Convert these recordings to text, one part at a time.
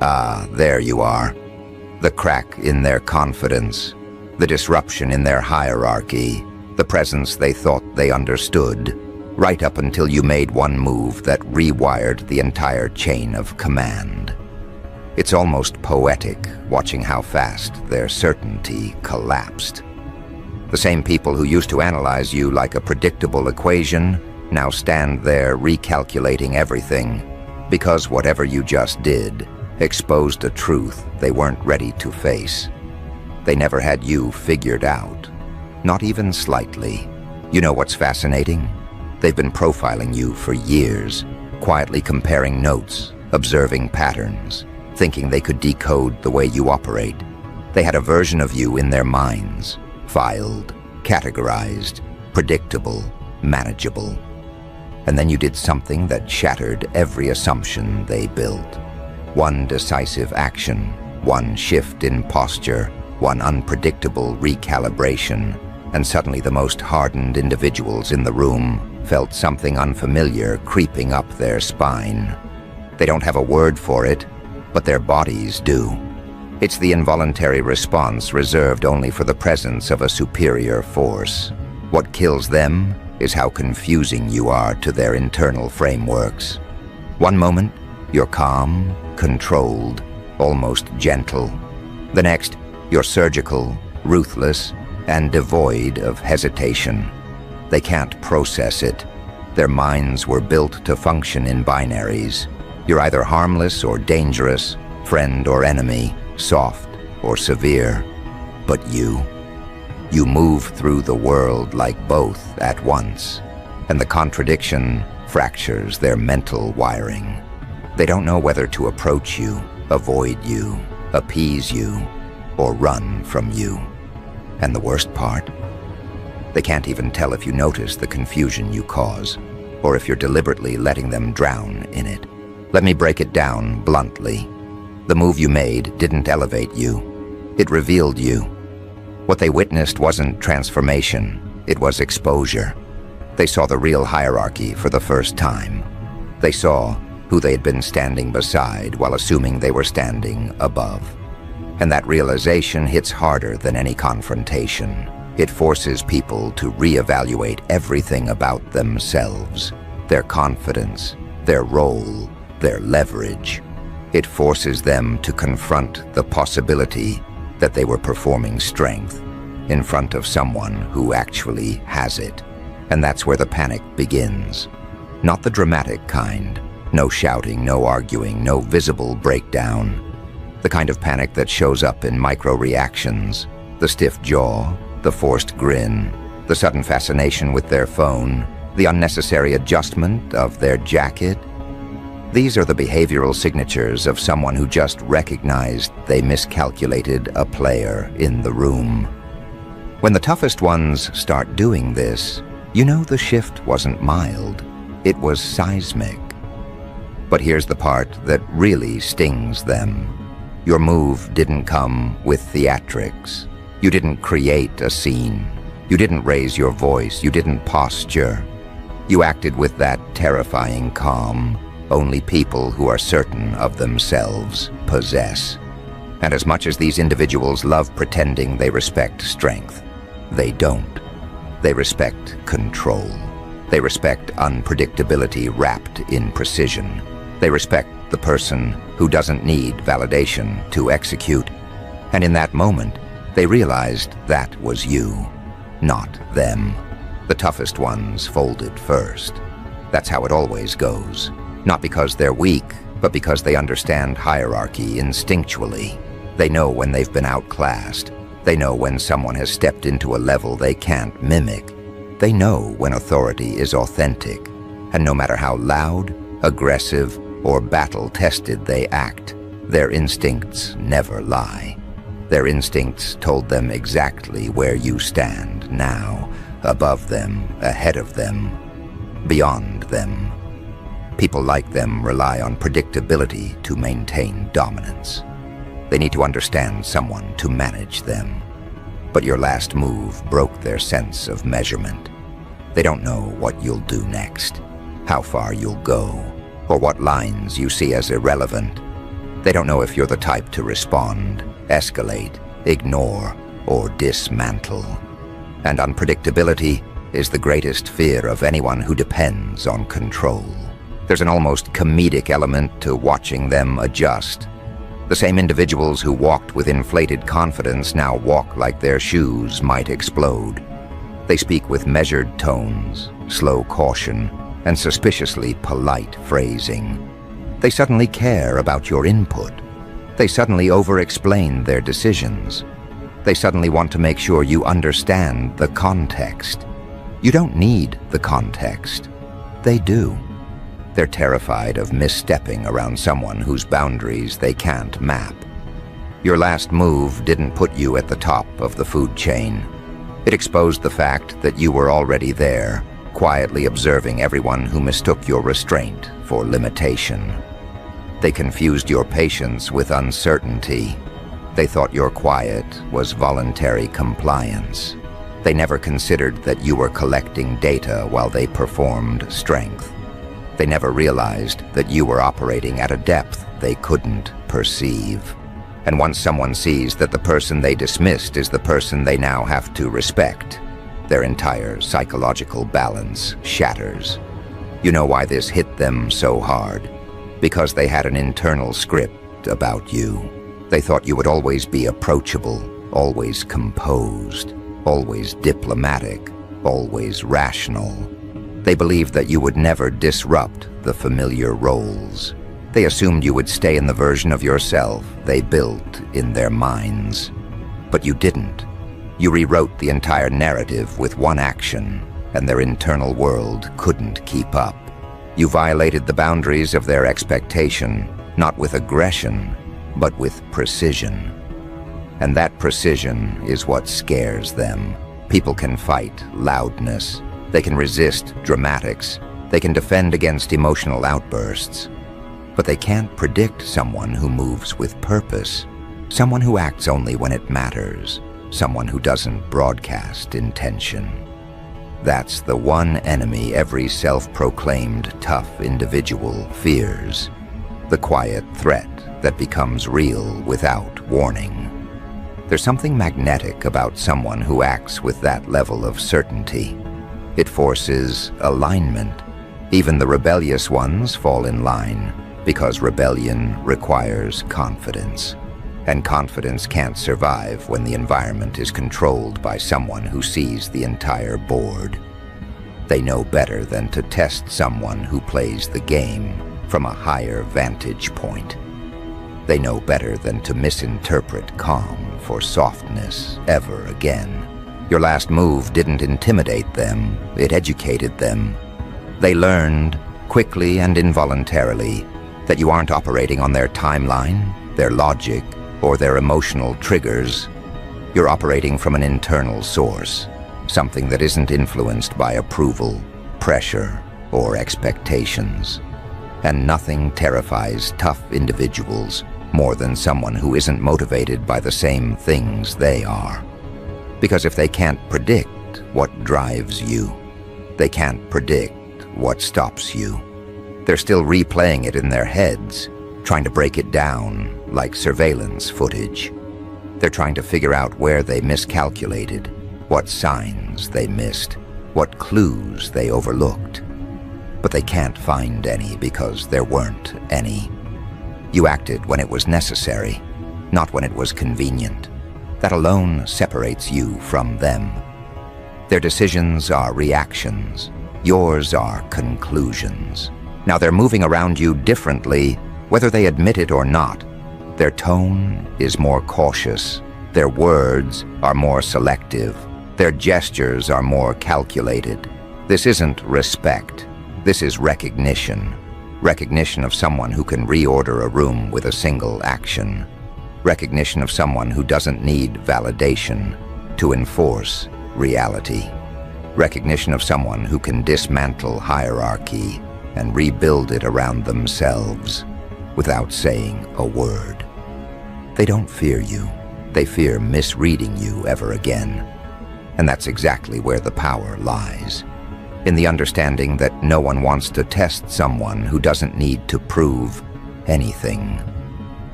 Ah, there you are. The crack in their confidence, the disruption in their hierarchy, the presence they thought they understood, right up until you made one move that rewired the entire chain of command. It's almost poetic watching how fast their certainty collapsed. The same people who used to analyze you like a predictable equation now stand there recalculating everything, because whatever you just did exposed a truth they weren't ready to face. They never had you figured out, not even slightly. You know what's fascinating? They've been profiling you for years, quietly comparing notes, observing patterns, thinking they could decode the way you operate. They had a version of you in their minds, filed, categorized, predictable, manageable. And then you did something that shattered every assumption they built. One decisive action, one shift in posture, one unpredictable recalibration, and suddenly the most hardened individuals in the room felt something unfamiliar creeping up their spine. They don't have a word for it, but their bodies do. It's the involuntary response reserved only for the presence of a superior force. What kills them is how confusing you are to their internal frameworks. One moment, you're calm, controlled, almost gentle. The next, you're surgical, ruthless, and devoid of hesitation. They can't process it. Their minds were built to function in binaries. You're either harmless or dangerous, friend or enemy, soft or severe. But you move through the world like both at once, and the contradiction fractures their mental wiring. They don't know whether to approach you, avoid you, appease you, or run from you. And the worst part? They can't even tell if you notice the confusion you cause, or if you're deliberately letting them drown in it. Let me break it down bluntly. The move you made didn't elevate you. It revealed you. What they witnessed wasn't transformation, it was exposure. They saw the real hierarchy for the first time. They saw who they had been standing beside while assuming they were standing above. And that realization hits harder than any confrontation. It forces people to reevaluate everything about themselves, their confidence, their role, their leverage. It forces them to confront the possibility that they were performing strength in front of someone who actually has it. And that's where the panic begins. Not the dramatic kind. No shouting, no arguing, no visible breakdown. The kind of panic that shows up in micro-reactions, the stiff jaw, the forced grin, the sudden fascination with their phone, the unnecessary adjustment of their jacket. These are the behavioral signatures of someone who just recognized they miscalculated a player in the room. When the toughest ones start doing this, you know the shift wasn't mild, it was seismic. But here's the part that really stings them. Your move didn't come with theatrics. You didn't create a scene. You didn't raise your voice. You didn't posture. You acted with that terrifying calm only people who are certain of themselves possess. And as much as these individuals love pretending they respect strength, they don't. They respect control. They respect unpredictability wrapped in precision. They respect the person who doesn't need validation to execute. And in that moment, they realized that was you, not them. The toughest ones folded first. That's how it always goes. Not because they're weak, but because they understand hierarchy instinctually. They know when they've been outclassed. They know when someone has stepped into a level they can't mimic. They know when authority is authentic. And no matter how loud, aggressive, or battle-tested they act, their instincts never lie. Their instincts told them exactly where you stand now, above them, ahead of them, beyond them. People like them rely on predictability to maintain dominance. They need to understand someone to manage them. But your last move broke their sense of measurement. They don't know what you'll do next, how far you'll go, or what lines you see as irrelevant. They don't know if you're the type to respond, escalate, ignore, or dismantle. And unpredictability is the greatest fear of anyone who depends on control. There's an almost comedic element to watching them adjust. The same individuals who walked with inflated confidence now walk like their shoes might explode. They speak with measured tones, slow caution, and suspiciously polite phrasing. They suddenly care about your input. They suddenly over-explain their decisions. They suddenly want to make sure you understand the context. You don't need the context. They do. They're terrified of misstepping around someone whose boundaries they can't map. Your last move didn't put you at the top of the food chain. It exposed the fact that you were already there, quietly observing everyone who mistook your restraint for limitation. They confused your patience with uncertainty. They thought your quiet was voluntary compliance. They never considered that you were collecting data while they performed strength. They never realized that you were operating at a depth they couldn't perceive. And once someone sees that the person they dismissed is the person they now have to respect, their entire psychological balance shatters. You know why this hit them so hard? Because they had an internal script about you. They thought you would always be approachable, always composed, always diplomatic, always rational. They believed that you would never disrupt the familiar roles. They assumed you would stay in the version of yourself they built in their minds. But you didn't. You rewrote the entire narrative with one action, and their internal world couldn't keep up. You violated the boundaries of their expectation, not with aggression, but with precision. And that precision is what scares them. People can fight loudness. They can resist dramatics. They can defend against emotional outbursts. But they can't predict someone who moves with purpose, someone who acts only when it matters, someone who doesn't broadcast intention. That's the one enemy every self-proclaimed tough individual fears, the quiet threat that becomes real without warning. There's something magnetic about someone who acts with that level of certainty. It forces alignment. Even the rebellious ones fall in line, because rebellion requires confidence. And confidence can't survive when the environment is controlled by someone who sees the entire board. They know better than to test someone who plays the game from a higher vantage point. They know better than to misinterpret calm for softness ever again. Your last move didn't intimidate them, it educated them. They learned, quickly and involuntarily, that you aren't operating on their timeline, their logic, or their emotional triggers. You're operating from an internal source, something that isn't influenced by approval, pressure, or expectations. And nothing terrifies tough individuals more than someone who isn't motivated by the same things they are. Because if they can't predict what drives you, they can't predict what stops you. They're still replaying it in their heads, trying to break it down like surveillance footage. They're trying to figure out where they miscalculated, what signs they missed, what clues they overlooked. But they can't find any because there weren't any. You acted when it was necessary, not when it was convenient. That alone separates you from them. Their decisions are reactions. Yours are conclusions. Now they're moving around you differently, whether they admit it or not. Their tone is more cautious. Their words are more selective. Their gestures are more calculated. This isn't respect. This is recognition. Recognition of someone who can reorder a room with a single action. Recognition of someone who doesn't need validation to enforce reality. Recognition of someone who can dismantle hierarchy and rebuild it around themselves without saying a word. They don't fear you. They fear misreading you ever again. And that's exactly where the power lies. In the understanding that no one wants to test someone who doesn't need to prove anything.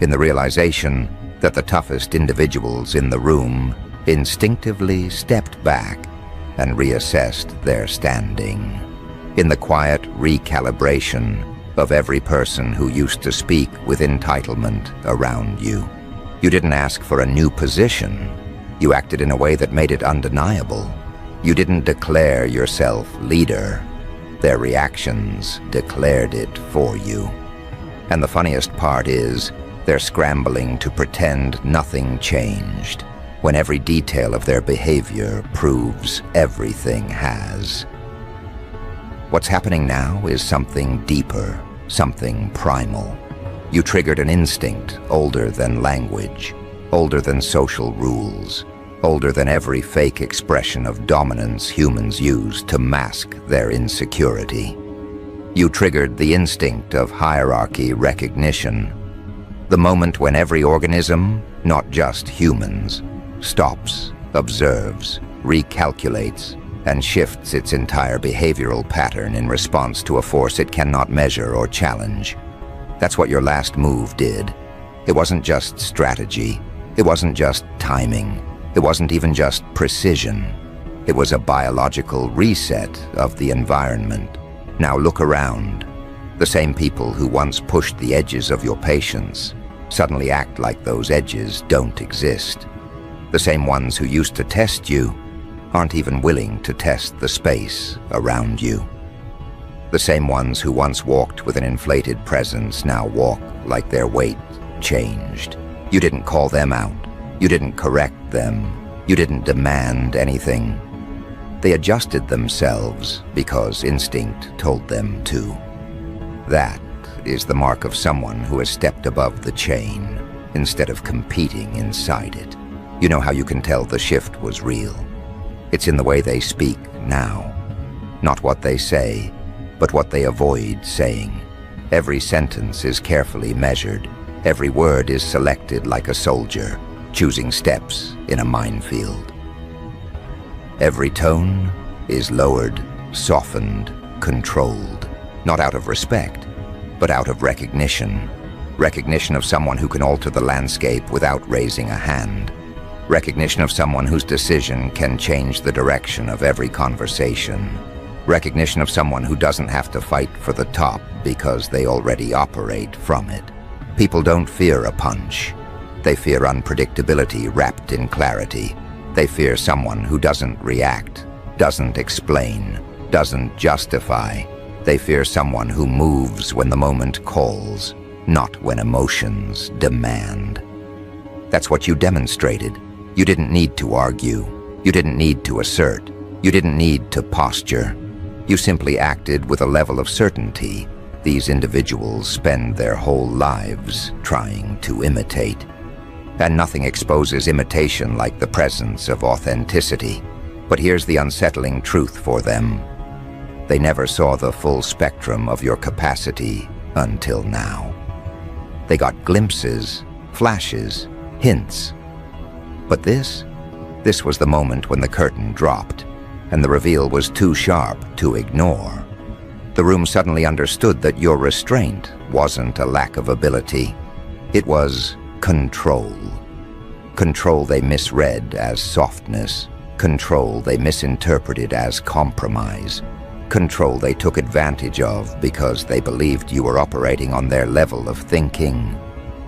in the realization that the toughest individuals in the room instinctively stepped back and reassessed their standing, in the quiet recalibration of every person who used to speak with entitlement around you. You didn't ask for a new position. You acted in a way that made it undeniable. You didn't declare yourself leader. Their reactions declared it for you. And the funniest part is, they're scrambling to pretend nothing changed, when every detail of their behavior proves everything has. What's happening now is something deeper, something primal. You triggered an instinct older than language, older than social rules, older than every fake expression of dominance humans use to mask their insecurity. You triggered the instinct of hierarchy recognition, the moment when every organism, not just humans, stops, observes, recalculates, and shifts its entire behavioral pattern in response to a force it cannot measure or challenge. That's what your last move did. It wasn't just strategy. It wasn't just timing. It wasn't even just precision. It was a biological reset of the environment. Now look around. The same people who once pushed the edges of your patience suddenly act like those edges don't exist. The same ones who used to test you aren't even willing to test the space around you. The same ones who once walked with an inflated presence now walk like their weight changed. You didn't call them out. You didn't correct them. You didn't demand anything. They adjusted themselves because instinct told them to. That is the mark of someone who has stepped above the chain instead of competing inside it. You know how you can tell the shift was real? It's in the way they speak now. Not what they say, but what they avoid saying. Every sentence is carefully measured. Every word is selected like a soldier, choosing steps in a minefield. Every tone is lowered, softened, controlled, not out of respect, but out of recognition. Recognition of someone who can alter the landscape without raising a hand. Recognition of someone whose decision can change the direction of every conversation. Recognition of someone who doesn't have to fight for the top because they already operate from it. People don't fear a punch. They fear unpredictability wrapped in clarity. They fear someone who doesn't react, doesn't explain, doesn't justify. They fear someone who moves when the moment calls, not when emotions demand. That's what you demonstrated. You didn't need to argue. You didn't need to assert. You didn't need to posture. You simply acted with a level of certainty these individuals spend their whole lives trying to imitate. And nothing exposes imitation like the presence of authenticity. But here's the unsettling truth for them. They never saw the full spectrum of your capacity until now. They got glimpses, flashes, hints. But this was the moment when the curtain dropped, and the reveal was too sharp to ignore. The room suddenly understood that your restraint wasn't a lack of ability. It was control. Control they misread as softness. Control they misinterpreted as compromise. Control they took advantage of because they believed you were operating on their level of thinking.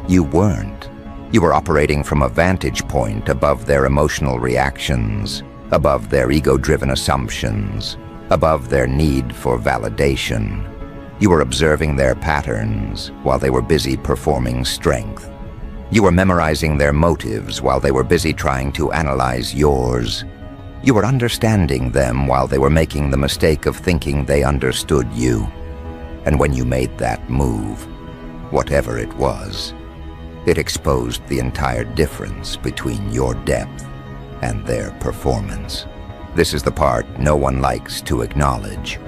You weren't. You were operating from a vantage point above their emotional reactions, above their ego-driven assumptions, above their need for validation. You were observing their patterns while they were busy performing strength. You were memorizing their motives while they were busy trying to analyze yours. You were understanding them while they were making the mistake of thinking they understood you. And when you made that move, whatever it was, it exposed the entire difference between your depth and their performance. This is the part no one likes to acknowledge.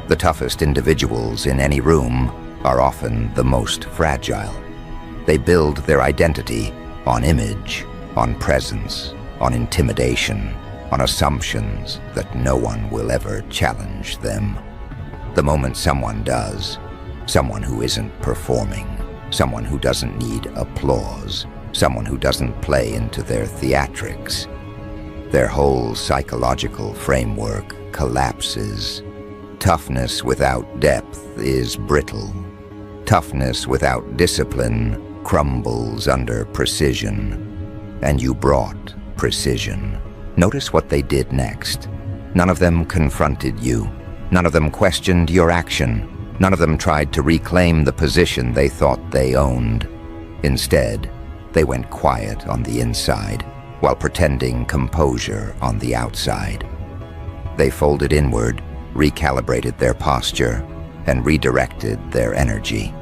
The toughest individuals in any room are often the most fragile. They build their identity on image, on presence, on intimidation, on assumptions that no one will ever challenge them. The moment someone does, someone who isn't performing, someone who doesn't need applause, someone who doesn't play into their theatrics. Their whole psychological framework collapses. Toughness without depth is brittle. Toughness without discipline crumbles under precision. And you brought precision. Notice what they did next. None of them confronted you. None of them questioned your action. None of them tried to reclaim the position they thought they owned. Instead, they went quiet on the inside, while pretending composure on the outside. They folded inward, recalibrated their posture, and redirected their energy.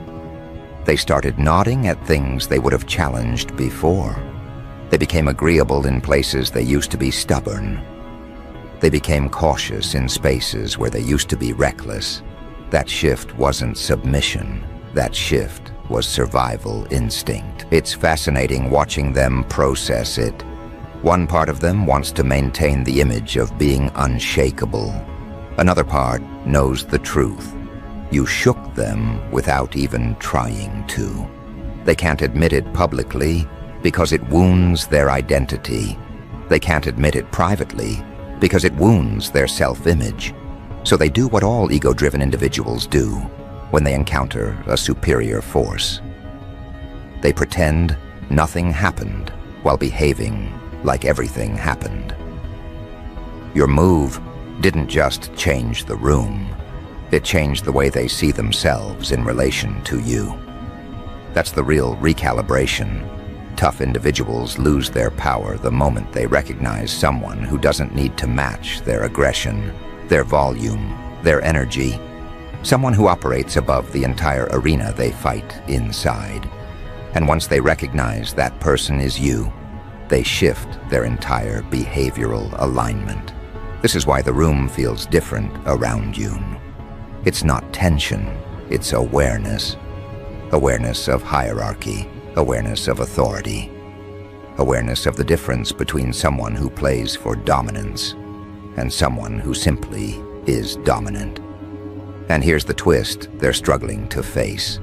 They started nodding at things they would have challenged before. They became agreeable in places they used to be stubborn. They became cautious in spaces where they used to be reckless. That shift wasn't submission. That shift was survival instinct. It's fascinating watching them process it. One part of them wants to maintain the image of being unshakable. Another part knows the truth. You shook them without even trying to. They can't admit it publicly because it wounds their identity. They can't admit it privately because it wounds their self-image. So they do what all ego-driven individuals do when they encounter a superior force. They pretend nothing happened while behaving like everything happened. Your move didn't just change the room. It changed the way they see themselves in relation to you. That's the real recalibration. Tough individuals lose their power the moment they recognize someone who doesn't need to match their aggression, their volume, their energy. Someone who operates above the entire arena they fight inside. And once they recognize that person is you, they shift their entire behavioral alignment. This is why the room feels different around you. It's not tension, it's awareness. Awareness of hierarchy, awareness of authority, awareness of the difference between someone who plays for dominance and someone who simply is dominant. And here's the twist they're struggling to face.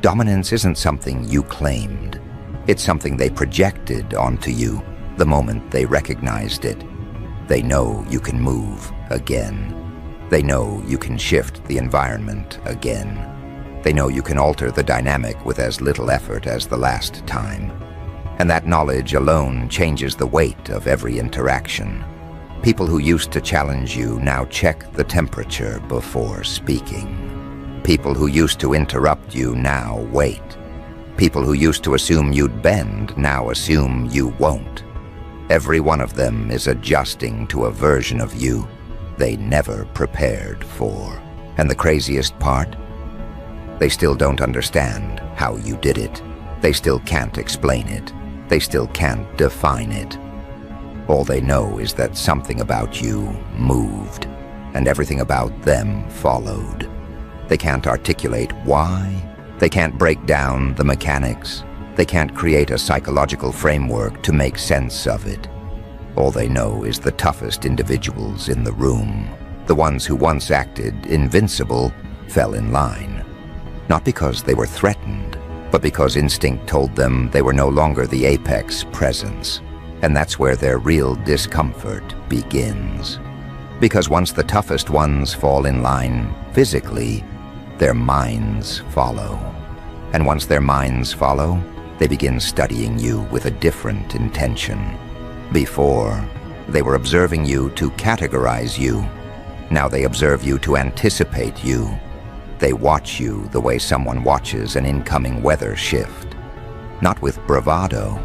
Dominance isn't something you claimed. It's something they projected onto you the moment they recognized it. They know you can move again. They know you can shift the environment again. They know you can alter the dynamic with as little effort as the last time. And that knowledge alone changes the weight of every interaction. People who used to challenge you now check the temperature before speaking. People who used to interrupt you now wait. People who used to assume you'd bend now assume you won't. Every one of them is adjusting to a version of you they never prepared for. And the craziest part? They still don't understand how you did it. They still can't explain it. They still can't define it. All they know is that something about you moved, and everything about them followed. They can't articulate why. They can't break down the mechanics. They can't create a psychological framework to make sense of it. All they know is the toughest individuals in the room, the ones who once acted invincible, fell in line. Not because they were threatened, but because instinct told them they were no longer the apex presence. And that's where their real discomfort begins. Because once the toughest ones fall in line physically, their minds follow. And once their minds follow, they begin studying you with a different intention. Before, they were observing you to categorize you. Now they observe you to anticipate you. They watch you the way someone watches an incoming weather shift. Not with bravado,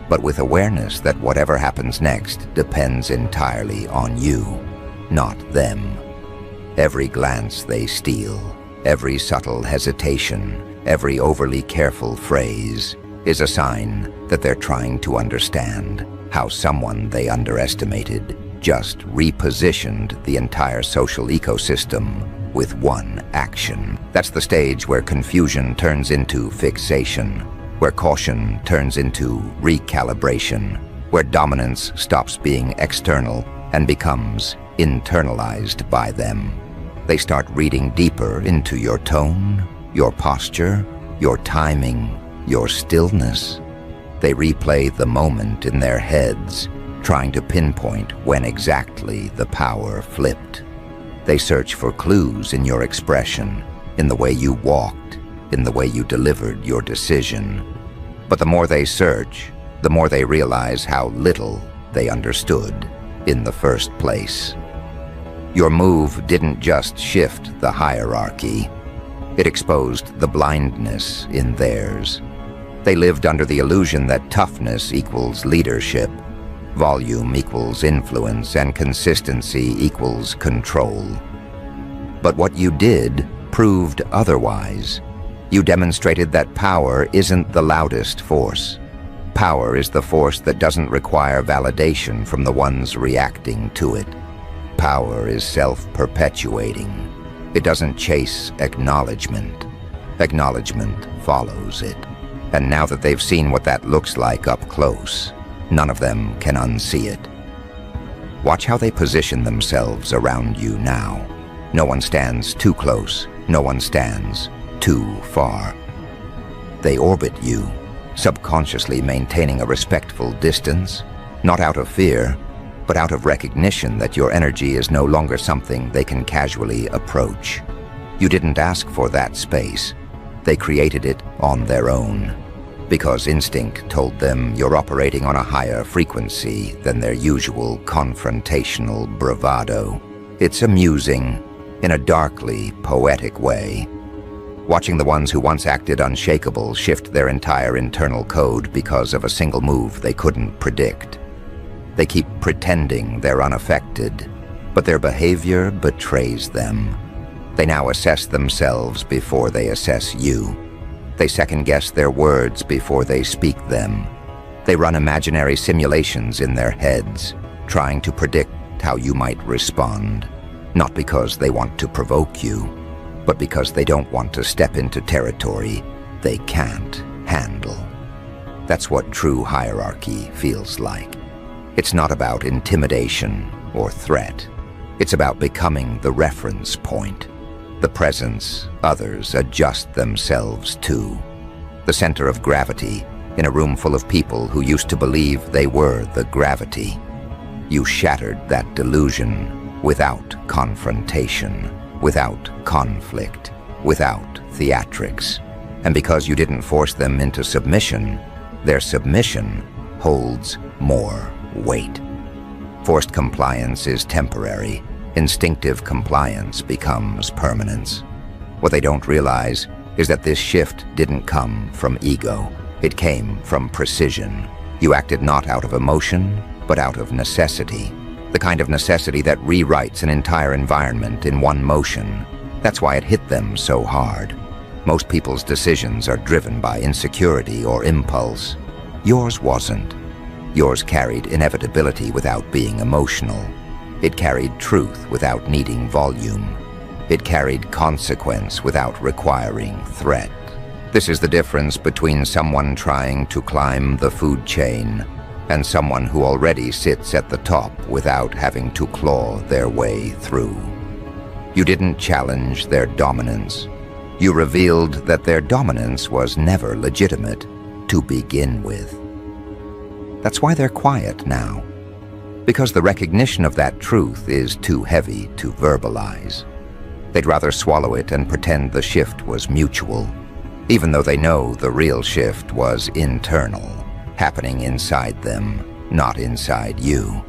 but with awareness that whatever happens next depends entirely on you, not them. Every glance they steal, every subtle hesitation, every overly careful phrase is a sign that they're trying to understand how someone they underestimated just repositioned the entire social ecosystem with one action. That's the stage where confusion turns into fixation, where caution turns into recalibration, where dominance stops being external and becomes internalized by them. They start reading deeper into your tone, your posture, your timing, your stillness. They replay the moment in their heads, trying to pinpoint when exactly the power flipped. They search for clues in your expression, in the way you walked, in the way you delivered your decision. But the more they search, the more they realize how little they understood in the first place. Your move didn't just shift the hierarchy. It exposed the blindness in theirs. They lived under the illusion that toughness equals leadership, volume equals influence, and consistency equals control. But what you did proved otherwise. You demonstrated that power isn't the loudest force. Power is the force that doesn't require validation from the ones reacting to it. Power is self-perpetuating. It doesn't chase acknowledgement. Acknowledgement follows it. And now that they've seen what that looks like up close, none of them can unsee it. Watch how they position themselves around you now. No one stands too close. No one stands too far. They orbit you, subconsciously maintaining a respectful distance, not out of fear, but out of recognition that your energy is no longer something they can casually approach. You didn't ask for that space. They created it on their own, because instinct told them you're operating on a higher frequency than their usual confrontational bravado. It's amusing, in a darkly poetic way, watching the ones who once acted unshakable shift their entire internal code because of a single move they couldn't predict. They keep pretending they're unaffected, but their behavior betrays them. They now assess themselves before they assess you. They second-guess their words before they speak them. They run imaginary simulations in their heads, trying to predict how you might respond, not because they want to provoke you, but because they don't want to step into territory they can't handle. That's what true hierarchy feels like. It's not about intimidation or threat. It's about becoming the reference point, the presence others adjust themselves to, the center of gravity in a room full of people who used to believe they were the gravity. You shattered that delusion without confrontation, without conflict, without theatrics. And because you didn't force them into submission, their submission holds more weight. Forced compliance is temporary. Instinctive compliance becomes permanence. What they don't realize is that this shift didn't come from ego. It came from precision. You acted not out of emotion, but out of necessity. The kind of necessity that rewrites an entire environment in one motion. That's why it hit them so hard. Most people's decisions are driven by insecurity or impulse. Yours wasn't. Yours carried inevitability without being emotional. It carried truth without needing volume. It carried consequence without requiring threat. This is the difference between someone trying to climb the food chain and someone who already sits at the top without having to claw their way through. You didn't challenge their dominance. You revealed that their dominance was never legitimate to begin with. That's why they're quiet now. Because the recognition of that truth is too heavy to verbalize. They'd rather swallow it and pretend the shift was mutual, even though they know the real shift was internal, happening inside them, not inside you.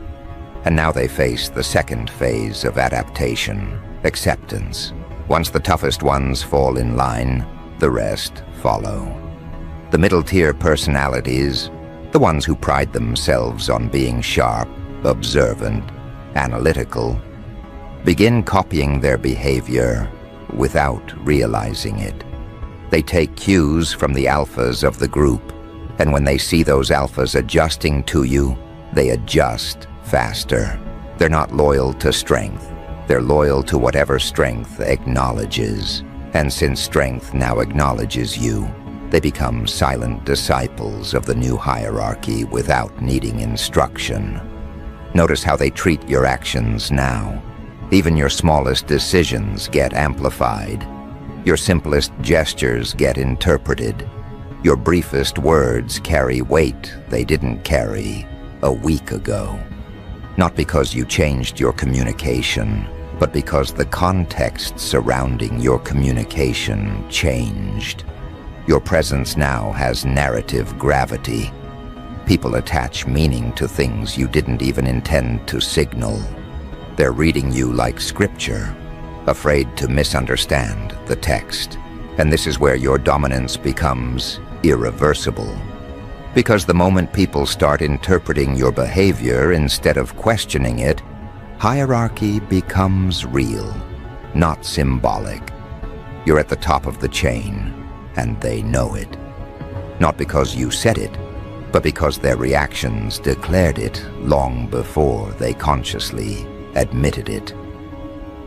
And now they face the second phase of adaptation, acceptance. Once the toughest ones fall in line, the rest follow. The middle-tier personalities, the ones who pride themselves on being sharp, observant, analytical, begin copying their behavior without realizing it. They take cues from the alphas of the group, and when they see those alphas adjusting to you, they adjust faster. They're not loyal to strength. They're loyal to whatever strength acknowledges. And since strength now acknowledges you, they become silent disciples of the new hierarchy without needing instruction. Notice how they treat your actions now. Even your smallest decisions get amplified. Your simplest gestures get interpreted. Your briefest words carry weight they didn't carry a week ago. Not because you changed your communication, but because the context surrounding your communication changed. Your presence now has narrative gravity. People attach meaning to things you didn't even intend to signal. They're reading you like scripture, afraid to misunderstand the text. And this is where your dominance becomes irreversible. Because the moment people start interpreting your behavior instead of questioning it, hierarchy becomes real, not symbolic. You're at the top of the chain, and they know it. Not because you said it, but because their reactions declared it long before they consciously admitted it.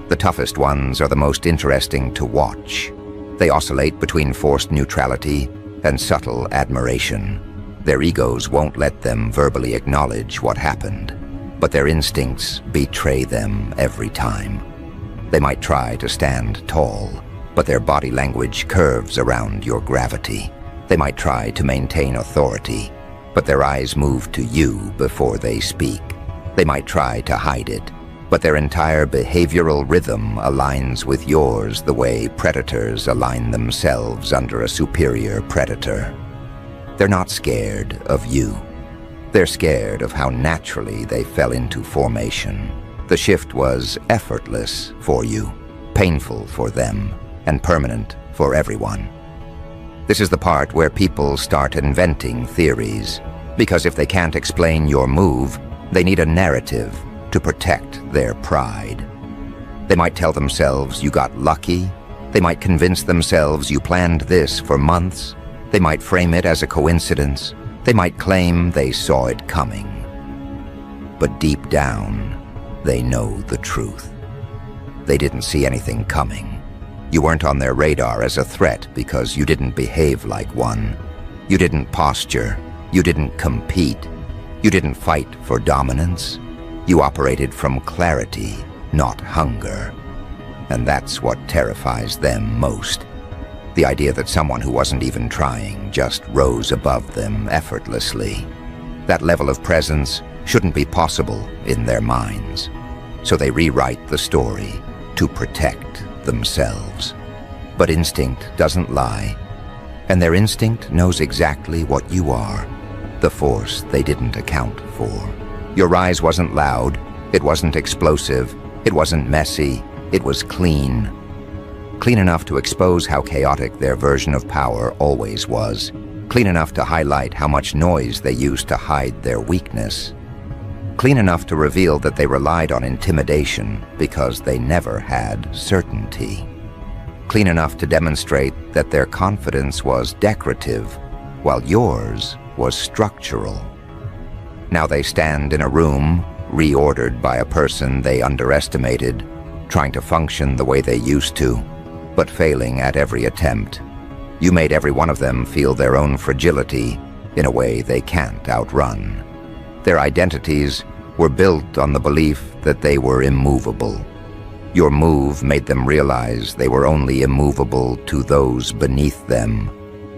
The toughest ones are the most interesting to watch. They oscillate between forced neutrality and subtle admiration. Their egos won't let them verbally acknowledge what happened, but their instincts betray them every time. They might try to stand tall, but their body language curves around your gravity. They might try to maintain authority, but their eyes move to you before they speak. They might try to hide it, but their entire behavioral rhythm aligns with yours the way predators align themselves under a superior predator. They're not scared of you. They're scared of how naturally they fell into formation. The shift was effortless for you, painful for them, and permanent for everyone. This is the part where people start inventing theories, because if they can't explain your move, they need a narrative to protect their pride. They might tell themselves you got lucky. They might convince themselves you planned this for months. They might frame it as a coincidence. They might claim they saw it coming. But deep down, they know the truth. They didn't see anything coming. You weren't on their radar as a threat because you didn't behave like one. You didn't posture. You didn't compete. You didn't fight for dominance. You operated from clarity, not hunger. And that's what terrifies them most. The idea that someone who wasn't even trying just rose above them effortlessly. That level of presence shouldn't be possible in their minds. So they rewrite the story to protect themselves. But instinct doesn't lie. And their instinct knows exactly what you are, the force they didn't account for. Your rise wasn't loud, it wasn't explosive, it wasn't messy, it was clean. Clean enough to expose how chaotic their version of power always was. Clean enough to highlight how much noise they used to hide their weakness. Clean enough to reveal that they relied on intimidation because they never had certainty. Clean enough to demonstrate that their confidence was decorative, while yours was structural. Now they stand in a room, reordered by a person they underestimated, trying to function the way they used to, but failing at every attempt. You made every one of them feel their own fragility in a way they can't outrun. Their identities were built on the belief that they were immovable. Your move made them realize they were only immovable to those beneath them,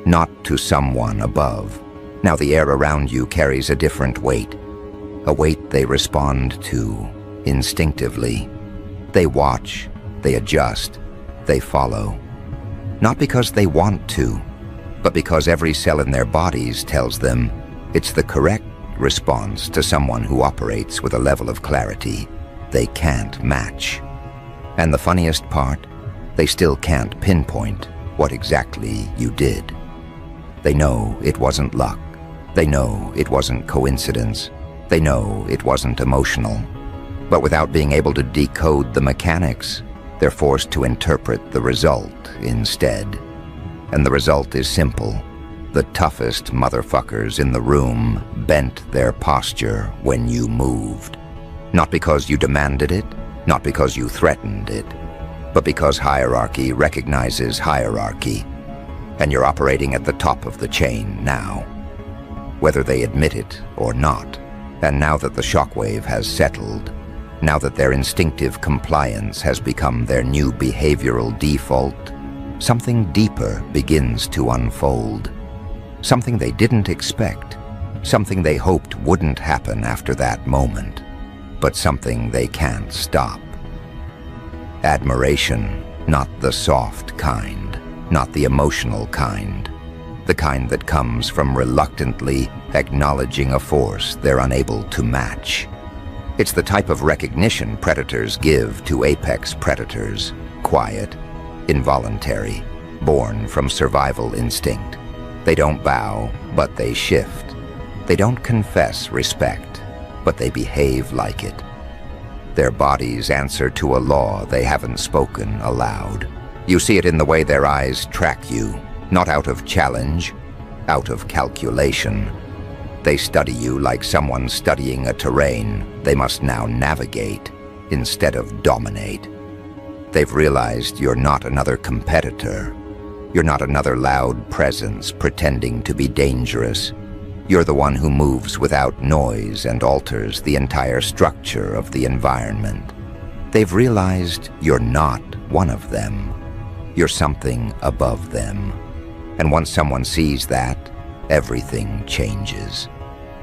not to someone above. Now the air around you carries a different weight, a weight they respond to instinctively. They watch, they adjust, they follow. Not because they want to, but because every cell in their bodies tells them it's the correct response to someone who operates with a level of clarity they can't match. And the funniest part, they still can't pinpoint what exactly you did. They know it wasn't luck. They know it wasn't coincidence. They know it wasn't emotional. But without being able to decode the mechanics, they're forced to interpret the result instead. And the result is simple. The toughest motherfuckers in the room bent their posture when you moved. Not because you demanded it, not because you threatened it, but because hierarchy recognizes hierarchy. And you're operating at the top of the chain now, whether they admit it or not. And now that the shockwave has settled, now that their instinctive compliance has become their new behavioral default, something deeper begins to unfold. Something they didn't expect, something they hoped wouldn't happen after that moment, but something they can't stop. Admiration, not the soft kind, not the emotional kind, the kind that comes from reluctantly acknowledging a force they're unable to match. It's the type of recognition predators give to apex predators, quiet, involuntary, born from survival instinct. They don't bow, but they shift. They don't confess respect, but they behave like it. Their bodies answer to a law they haven't spoken aloud. You see it in the way their eyes track you, not out of challenge, out of calculation. They study you like someone studying a terrain they must now navigate instead of dominate. They've realized you're not another competitor. You're not another loud presence pretending to be dangerous. You're the one who moves without noise and alters the entire structure of the environment. They've realized you're not one of them. You're something above them. And once someone sees that, everything changes.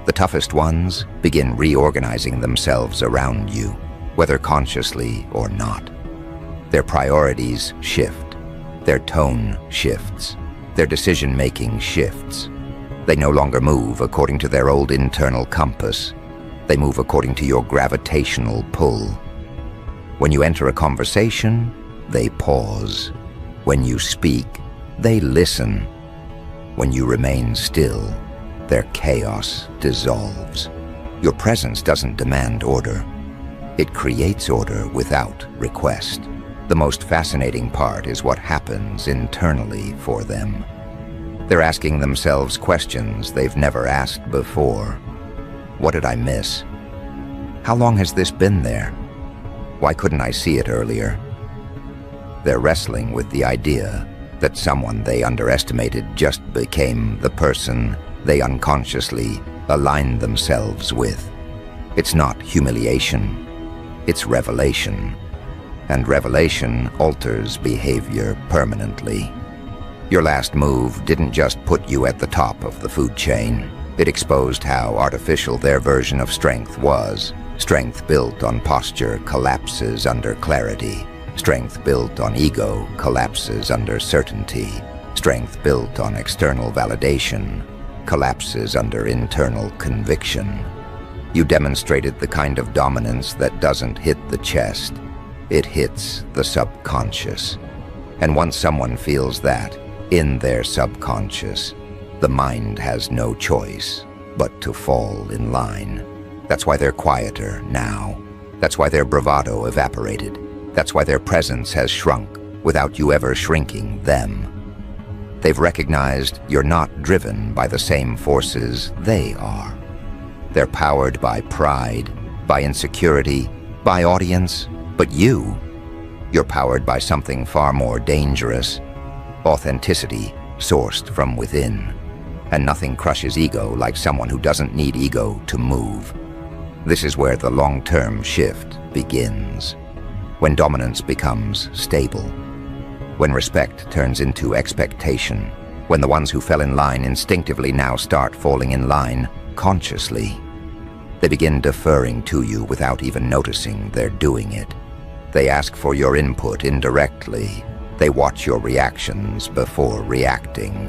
The toughest ones begin reorganizing themselves around you, whether consciously or not. Their priorities shift. Their tone shifts. Their decision-making shifts. They no longer move according to their old internal compass. They move according to your gravitational pull. When you enter a conversation, they pause. When you speak, they listen. When you remain still, their chaos dissolves. Your presence doesn't demand order. It creates order without request. The most fascinating part is what happens internally for them. They're asking themselves questions they've never asked before. What did I miss? How long has this been there? Why couldn't I see it earlier? They're wrestling with the idea that someone they underestimated just became the person they unconsciously aligned themselves with. It's not humiliation, it's revelation. And revelation alters behavior permanently. Your last move didn't just put you at the top of the food chain. It exposed how artificial their version of strength was. Strength built on posture collapses under clarity. Strength built on ego collapses under certainty. Strength built on external validation collapses under internal conviction. You demonstrated the kind of dominance that doesn't hit the chest. It hits the subconscious. And once someone feels that, in their subconscious, the mind has no choice but to fall in line. That's why they're quieter now. That's why their bravado evaporated. That's why their presence has shrunk without you ever shrinking them. They've recognized you're not driven by the same forces they are. They're powered by pride, by insecurity, by audience, but you're powered by something far more dangerous. Authenticity sourced from within. And nothing crushes ego like someone who doesn't need ego to move. This is where the long-term shift begins. When dominance becomes stable. When respect turns into expectation. When the ones who fell in line instinctively now start falling in line consciously. They begin deferring to you without even noticing they're doing it. They ask for your input indirectly. They watch your reactions before reacting.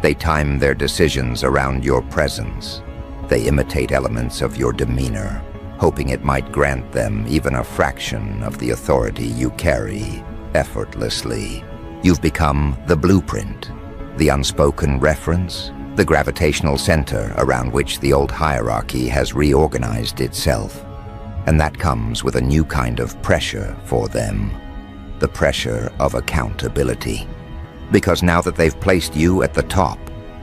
They time their decisions around your presence. They imitate elements of your demeanor, hoping it might grant them even a fraction of the authority you carry effortlessly. You've become the blueprint, the unspoken reference, the gravitational center around which the old hierarchy has reorganized itself. And that comes with a new kind of pressure for them. The pressure of accountability. Because now that they've placed you at the top,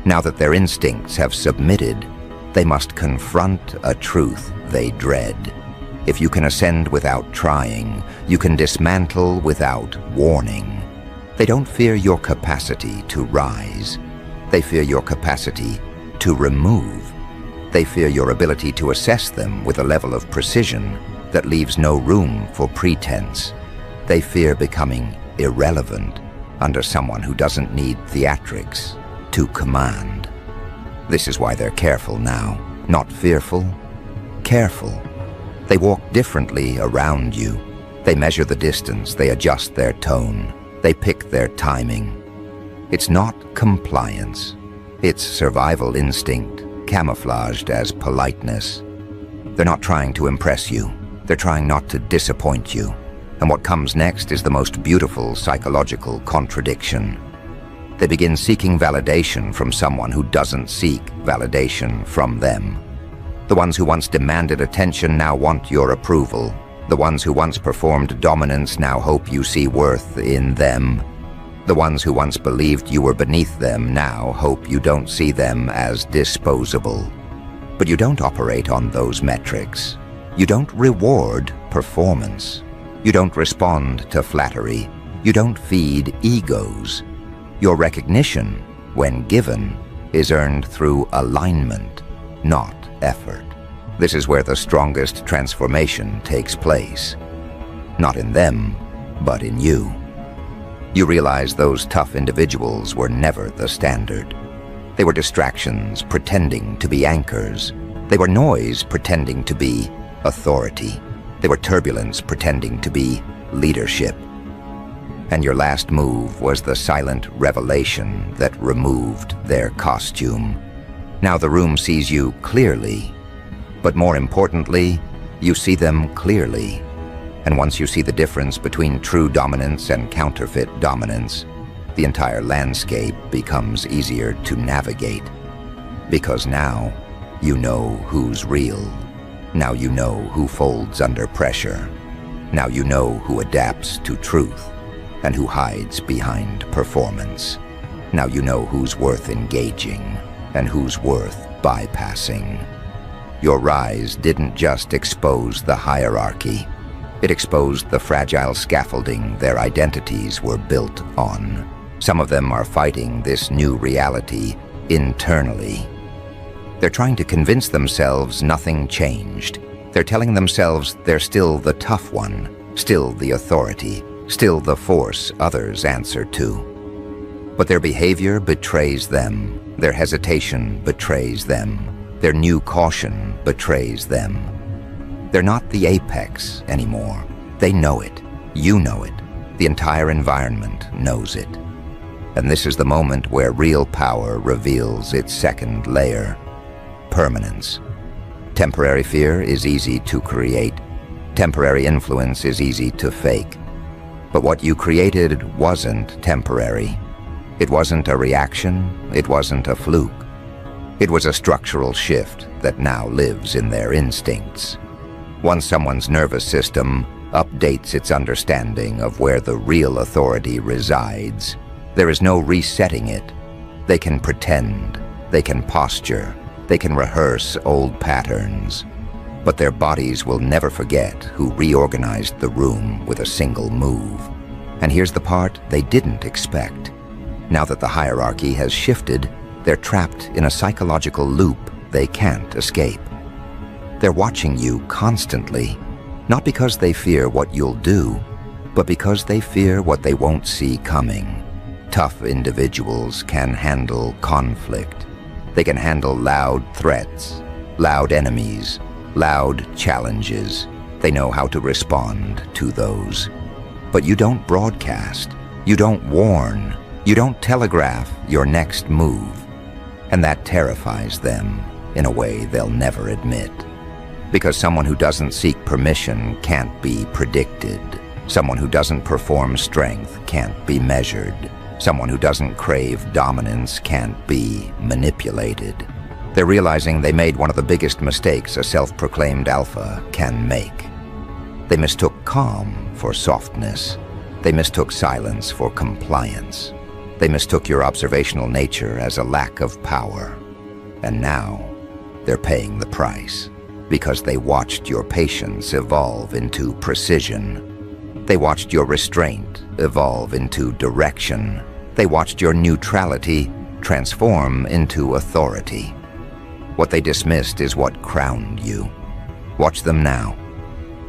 now that their instincts have submitted, they must confront a truth they dread. If you can ascend without trying, you can dismantle without warning. They don't fear your capacity to rise. They fear your capacity to remove. They fear your ability to assess them with a level of precision that leaves no room for pretense. They fear becoming irrelevant, under someone who doesn't need theatrics to command. This is why they're careful now, not fearful, careful. They walk differently around you. They measure the distance, they adjust their tone, they pick their timing. It's not compliance. It's survival instinct, camouflaged as politeness. They're not trying to impress you. They're trying not to disappoint you. And what comes next is the most beautiful psychological contradiction. They begin seeking validation from someone who doesn't seek validation from them. The ones who once demanded attention now want your approval. The ones who once performed dominance now hope you see worth in them. The ones who once believed you were beneath them now hope you don't see them as disposable. But you don't operate on those metrics. You don't reward performance. You don't respond to flattery. You don't feed egos. Your recognition, when given, is earned through alignment, not effort. This is where the strongest transformation takes place. Not in them, but in you. You realize those tough individuals were never the standard. They were distractions pretending to be anchors. They were noise pretending to be authority. They were turbulence pretending to be leadership. And your last move was the silent revelation that removed their costume. Now the room sees you clearly, but more importantly, you see them clearly. And once you see the difference between true dominance and counterfeit dominance, the entire landscape becomes easier to navigate. Because now, you know who's real. Now you know who folds under pressure. Now you know who adapts to truth and who hides behind performance. Now you know who's worth engaging and who's worth bypassing. Your rise didn't just expose the hierarchy. It exposed the fragile scaffolding their identities were built on. Some of them are fighting this new reality internally. They're trying to convince themselves nothing changed. They're telling themselves they're still the tough one, still the authority, still the force others answer to. But their behavior betrays them. Their hesitation betrays them. Their new caution betrays them. They're not the apex anymore. They know it. You know it. The entire environment knows it. And this is the moment where real power reveals its second layer: permanence. Temporary fear is easy to create. Temporary influence is easy to fake. But what you created wasn't temporary. It wasn't a reaction. It wasn't a fluke. It was a structural shift that now lives in their instincts. Once someone's nervous system updates its understanding of where the real authority resides, there is no resetting it. They can pretend, they can posture, they can rehearse old patterns, but their bodies will never forget who reorganized the room with a single move. And here's the part they didn't expect. Now that the hierarchy has shifted, they're trapped in a psychological loop they can't escape. They're watching you constantly, not because they fear what you'll do, but because they fear what they won't see coming. Tough individuals can handle conflict. They can handle loud threats, loud enemies, loud challenges. They know how to respond to those. But you don't broadcast, you don't warn, you don't telegraph your next move. And that terrifies them in a way they'll never admit. Because someone who doesn't seek permission can't be predicted. Someone who doesn't perform strength can't be measured. Someone who doesn't crave dominance can't be manipulated. They're realizing they made one of the biggest mistakes a self-proclaimed alpha can make. They mistook calm for softness. They mistook silence for compliance. They mistook your observational nature as a lack of power. And now, they're paying the price. Because they watched your patience evolve into precision. They watched your restraint evolve into direction. They watched your neutrality transform into authority. What they dismissed is what crowned you. Watch them now.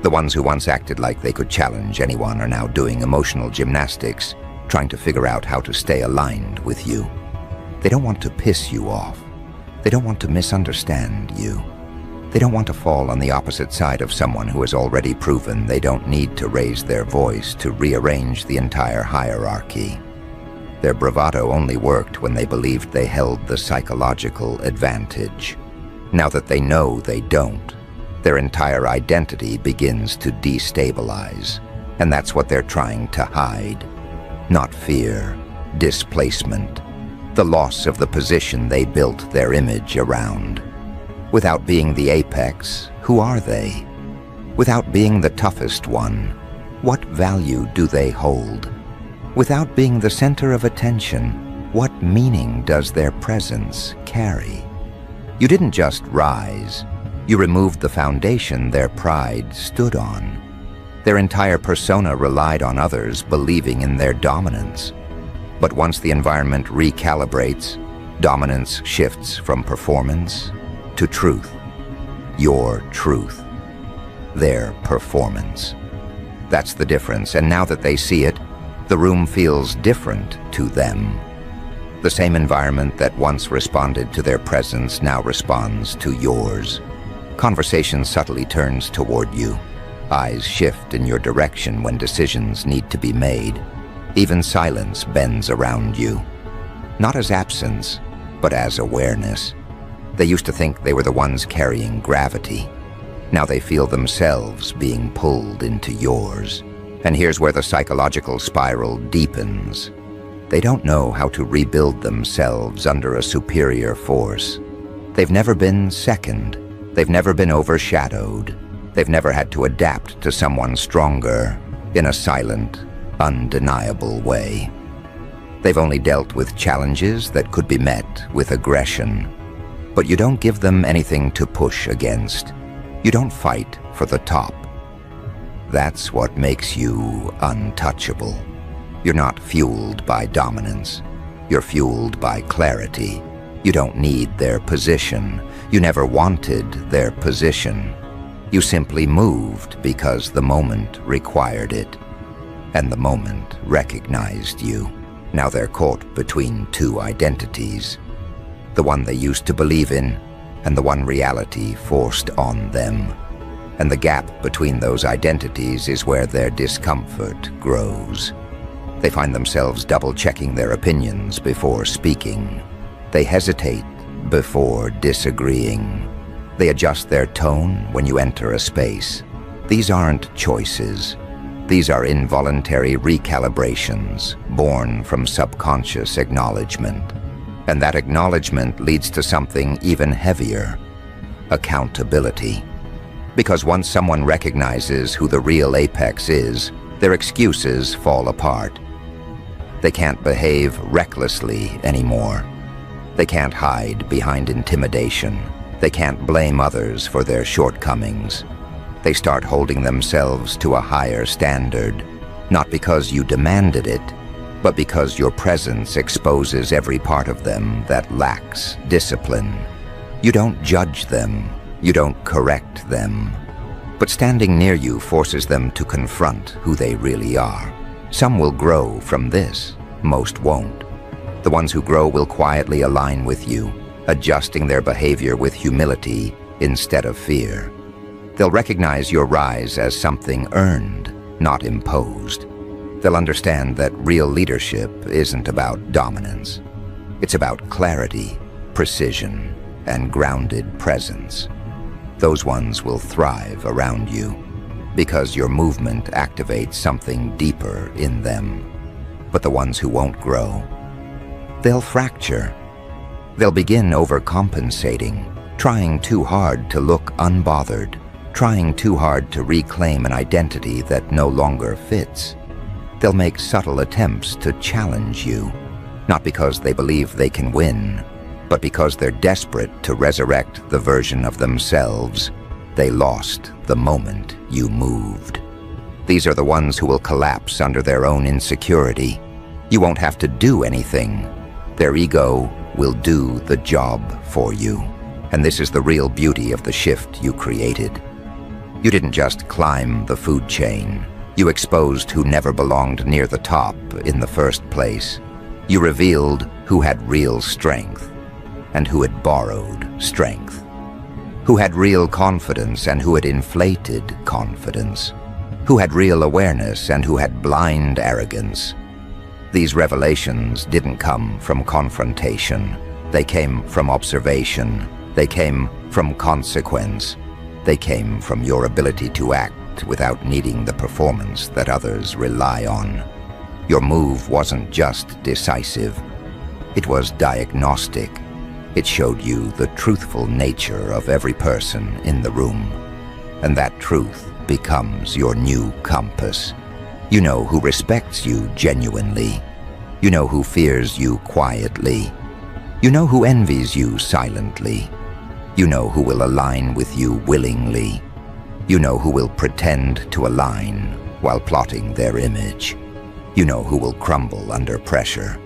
The ones who once acted like they could challenge anyone are now doing emotional gymnastics, trying to figure out how to stay aligned with you. They don't want to piss you off. They don't want to misunderstand you. They don't want to fall on the opposite side of someone who has already proven they don't need to raise their voice to rearrange the entire hierarchy. Their bravado only worked when they believed they held the psychological advantage. Now that they know they don't, their entire identity begins to destabilize, and that's what they're trying to hide. Not fear, displacement, the loss of the position they built their image around. Without being the apex, who are they? Without being the toughest one, what value do they hold? Without being the center of attention, what meaning does their presence carry? You didn't just rise, you removed the foundation their pride stood on. Their entire persona relied on others believing in their dominance. But once the environment recalibrates, dominance shifts from performance to truth. Your truth. Their performance. That's the difference, and now that they see it, the room feels different to them. The same environment that once responded to their presence now responds to yours. Conversation subtly turns toward you. Eyes shift in your direction when decisions need to be made. Even silence bends around you. Not as absence, but as awareness. They used to think they were the ones carrying gravity. Now they feel themselves being pulled into yours. And here's where the psychological spiral deepens. They don't know how to rebuild themselves under a superior force. They've never been second. They've never been overshadowed. They've never had to adapt to someone stronger in a silent, undeniable way. They've only dealt with challenges that could be met with aggression. But you don't give them anything to push against. You don't fight for the top. That's what makes you untouchable. You're not fueled by dominance. You're fueled by clarity. You don't need their position. You never wanted their position. You simply moved because the moment required it. And the moment recognized you. Now they're caught between two identities. The one they used to believe in, and the one reality forced on them. And the gap between those identities is where their discomfort grows. They find themselves double-checking their opinions before speaking. They hesitate before disagreeing. They adjust their tone when you enter a space. These aren't choices. These are involuntary recalibrations born from subconscious acknowledgement. And that acknowledgement leads to something even heavier: accountability. Because once someone recognizes who the real apex is, their excuses fall apart. They can't behave recklessly anymore. They can't hide behind intimidation. They can't blame others for their shortcomings. They start holding themselves to a higher standard, not because you demanded it, but because your presence exposes every part of them that lacks discipline. You don't judge them, you don't correct them, but standing near you forces them to confront who they really are. Some will grow from this, most won't. The ones who grow will quietly align with you, adjusting their behavior with humility instead of fear. They'll recognize your rise as something earned, not imposed. They'll understand that real leadership isn't about dominance. It's about clarity, precision, and grounded presence. Those ones will thrive around you because your movement activates something deeper in them. But the ones who won't grow, they'll fracture. They'll begin overcompensating, trying too hard to look unbothered, trying too hard to reclaim an identity that no longer fits. They'll make subtle attempts to challenge you, not because they believe they can win, but because they're desperate to resurrect the version of themselves they lost the moment you moved. These are the ones who will collapse under their own insecurity. You won't have to do anything. Their ego will do the job for you. And this is the real beauty of the shift you created. You didn't just climb the food chain. You exposed who never belonged near the top in the first place. You revealed who had real strength and who had borrowed strength, who had real confidence and who had inflated confidence, who had real awareness and who had blind arrogance. These revelations didn't come from confrontation. They came from observation. They came from consequence. They came from your ability to act without needing the performance that others rely on. Your move wasn't just decisive. It was diagnostic. It showed you the truthful nature of every person in the room. And that truth becomes your new compass. You know who respects you genuinely. You know who fears you quietly. You know who envies you silently. You know who will align with you willingly. You know who will pretend to align while plotting their image. You know who will crumble under pressure.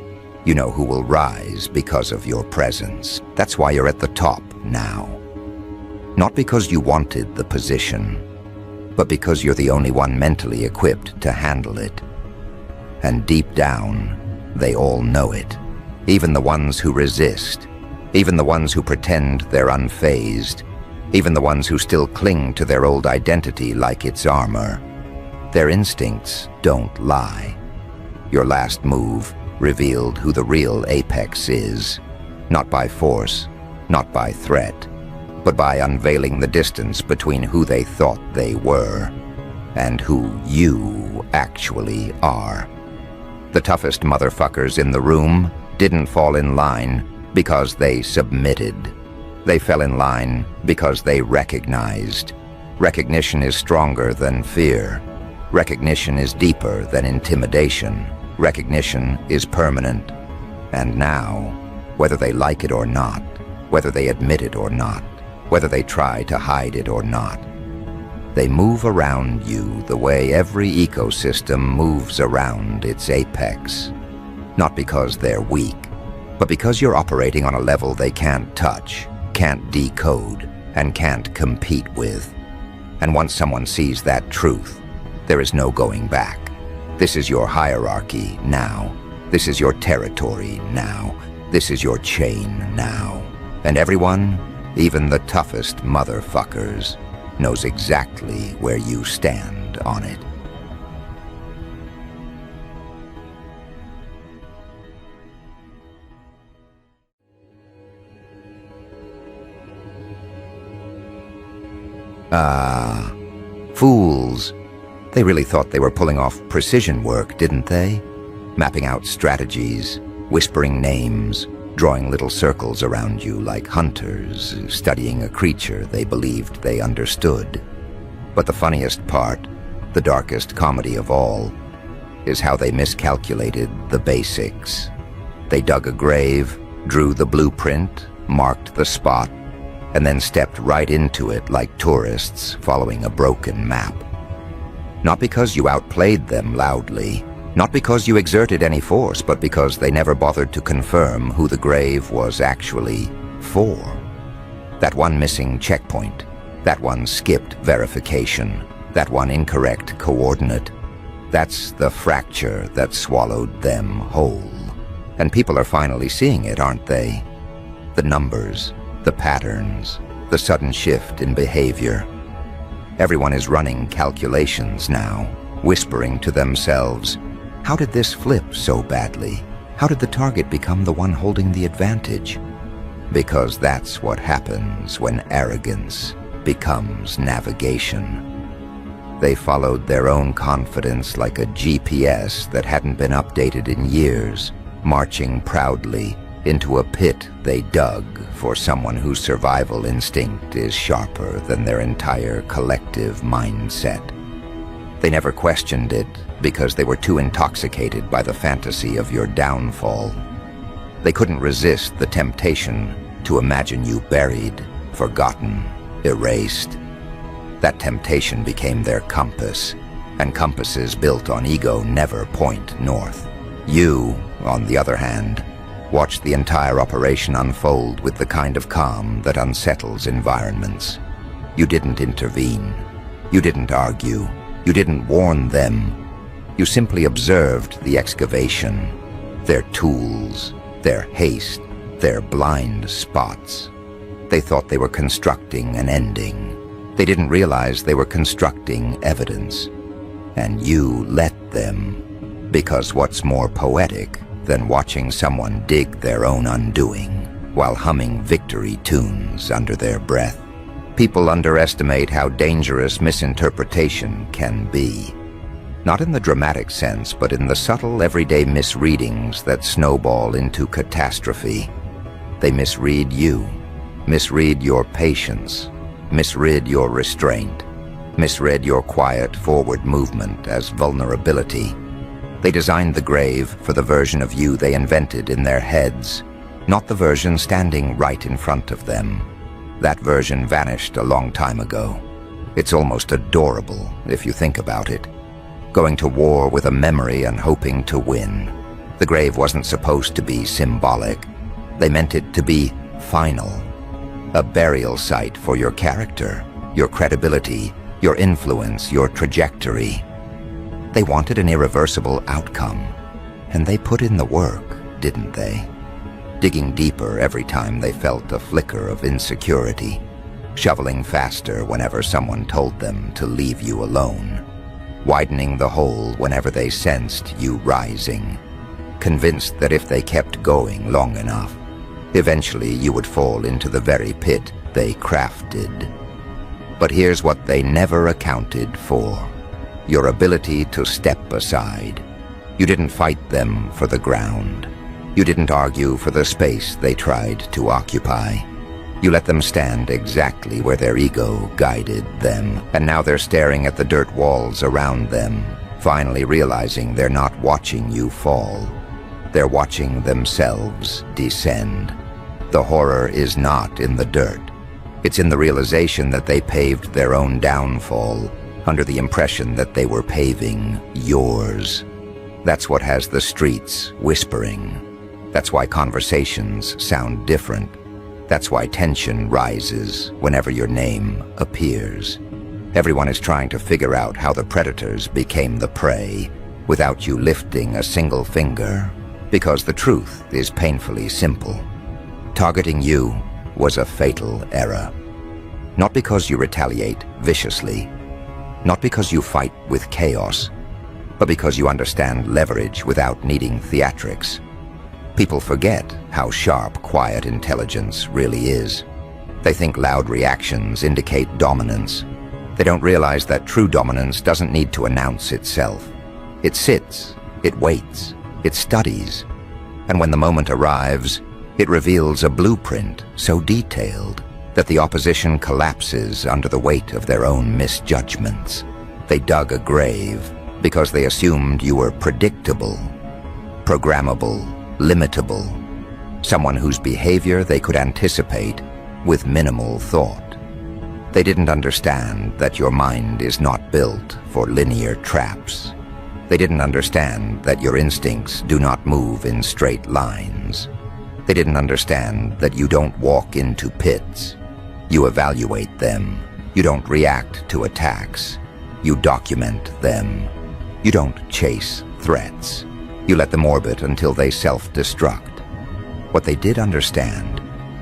You know who will rise because of your presence. That's why you're at the top now. Not because you wanted the position, but because you're the only one mentally equipped to handle it. And deep down, they all know it. Even the ones who resist. Even the ones who pretend they're unfazed. Even the ones who still cling to their old identity like it's armor. Their instincts don't lie. Your last move revealed who the real apex is. Not by force, not by threat, but by unveiling the distance between who they thought they were and who you actually are. The toughest motherfuckers in the room didn't fall in line because they submitted. They fell in line because they recognized. Recognition is stronger than fear. Recognition is deeper than intimidation. Recognition is permanent. And now, whether they like it or not, whether they admit it or not, whether they try to hide it or not, they move around you the way every ecosystem moves around its apex. Not because they're weak, but because you're operating on a level they can't touch, can't decode, and can't compete with. And once someone sees that truth, there is no going back. This is your hierarchy now. This is your territory now. This is your chain now. And everyone, even the toughest motherfuckers, knows exactly where you stand on it. Ah, fools. They really thought they were pulling off precision work, didn't they? Mapping out strategies, whispering names, drawing little circles around you like hunters, studying a creature they believed they understood. But the funniest part, the darkest comedy of all, is how they miscalculated the basics. They dug a grave, drew the blueprint, marked the spot, and then stepped right into it like tourists following a broken map. Not because you outplayed them loudly, not because you exerted any force, but because they never bothered to confirm who the grave was actually for. That one missing checkpoint, that one skipped verification, that one incorrect coordinate, that's the fracture that swallowed them whole. And people are finally seeing it, aren't they? The numbers, the patterns, the sudden shift in behavior. Everyone is running calculations now, whispering to themselves, how did this flip so badly? How did the target become the one holding the advantage? Because that's what happens when arrogance becomes navigation. They followed their own confidence like a GPS that hadn't been updated in years, marching proudly into a pit they dug for someone whose survival instinct is sharper than their entire collective mindset. They never questioned it because they were too intoxicated by the fantasy of your downfall. They couldn't resist the temptation to imagine you buried, forgotten, erased. That temptation became their compass, and compasses built on ego never point north. You, on the other hand, watched the entire operation unfold with the kind of calm that unsettles environments. You didn't intervene. You didn't argue. You didn't warn them. You simply observed the excavation, their tools, their haste, their blind spots. They thought they were constructing an ending. They didn't realize they were constructing evidence. And you let them, because what's more poetic than watching someone dig their own undoing while humming victory tunes under their breath? People underestimate how dangerous misinterpretation can be. Not in the dramatic sense, but in the subtle, everyday misreadings that snowball into catastrophe. They misread you, misread your patience, misread your restraint, misread your quiet forward movement as vulnerability. They designed the grave for the version of you they invented in their heads, not the version standing right in front of them. That version vanished a long time ago. It's almost adorable if you think about it. Going to war with a memory and hoping to win. The grave wasn't supposed to be symbolic. They meant it to be final. A burial site for your character, your credibility, your influence, your trajectory. They wanted an irreversible outcome, and they put in the work, didn't they? Digging deeper every time they felt a flicker of insecurity, shoveling faster whenever someone told them to leave you alone, widening the hole whenever they sensed you rising, convinced that if they kept going long enough, eventually you would fall into the very pit they crafted. But here's what they never accounted for: your ability to step aside. You didn't fight them for the ground. You didn't argue for the space they tried to occupy. You let them stand exactly where their ego guided them, and now they're staring at the dirt walls around them, finally realizing they're not watching you fall. They're watching themselves descend. The horror is not in the dirt. It's in the realization that they paved their own downfall under the impression that they were paving yours. That's what has the streets whispering. That's why conversations sound different. That's why tension rises whenever your name appears. Everyone is trying to figure out how the predators became the prey without you lifting a single finger, because the truth is painfully simple. Targeting you was a fatal error. Not because you retaliate viciously, not because you fight with chaos, but because you understand leverage without needing theatrics. People forget how sharp quiet intelligence really is. They think loud reactions indicate dominance. They don't realize that true dominance doesn't need to announce itself. It sits, it waits, it studies, and when the moment arrives, it reveals a blueprint so detailed that the opposition collapses under the weight of their own misjudgments. They dug a grave because they assumed you were predictable, programmable, limitable, someone whose behavior they could anticipate with minimal thought. They didn't understand that your mind is not built for linear traps. They didn't understand that your instincts do not move in straight lines. They didn't understand that you don't walk into pits. You evaluate them. You don't react to attacks. You document them. You don't chase threats. You let them orbit until they self-destruct. What they did understand,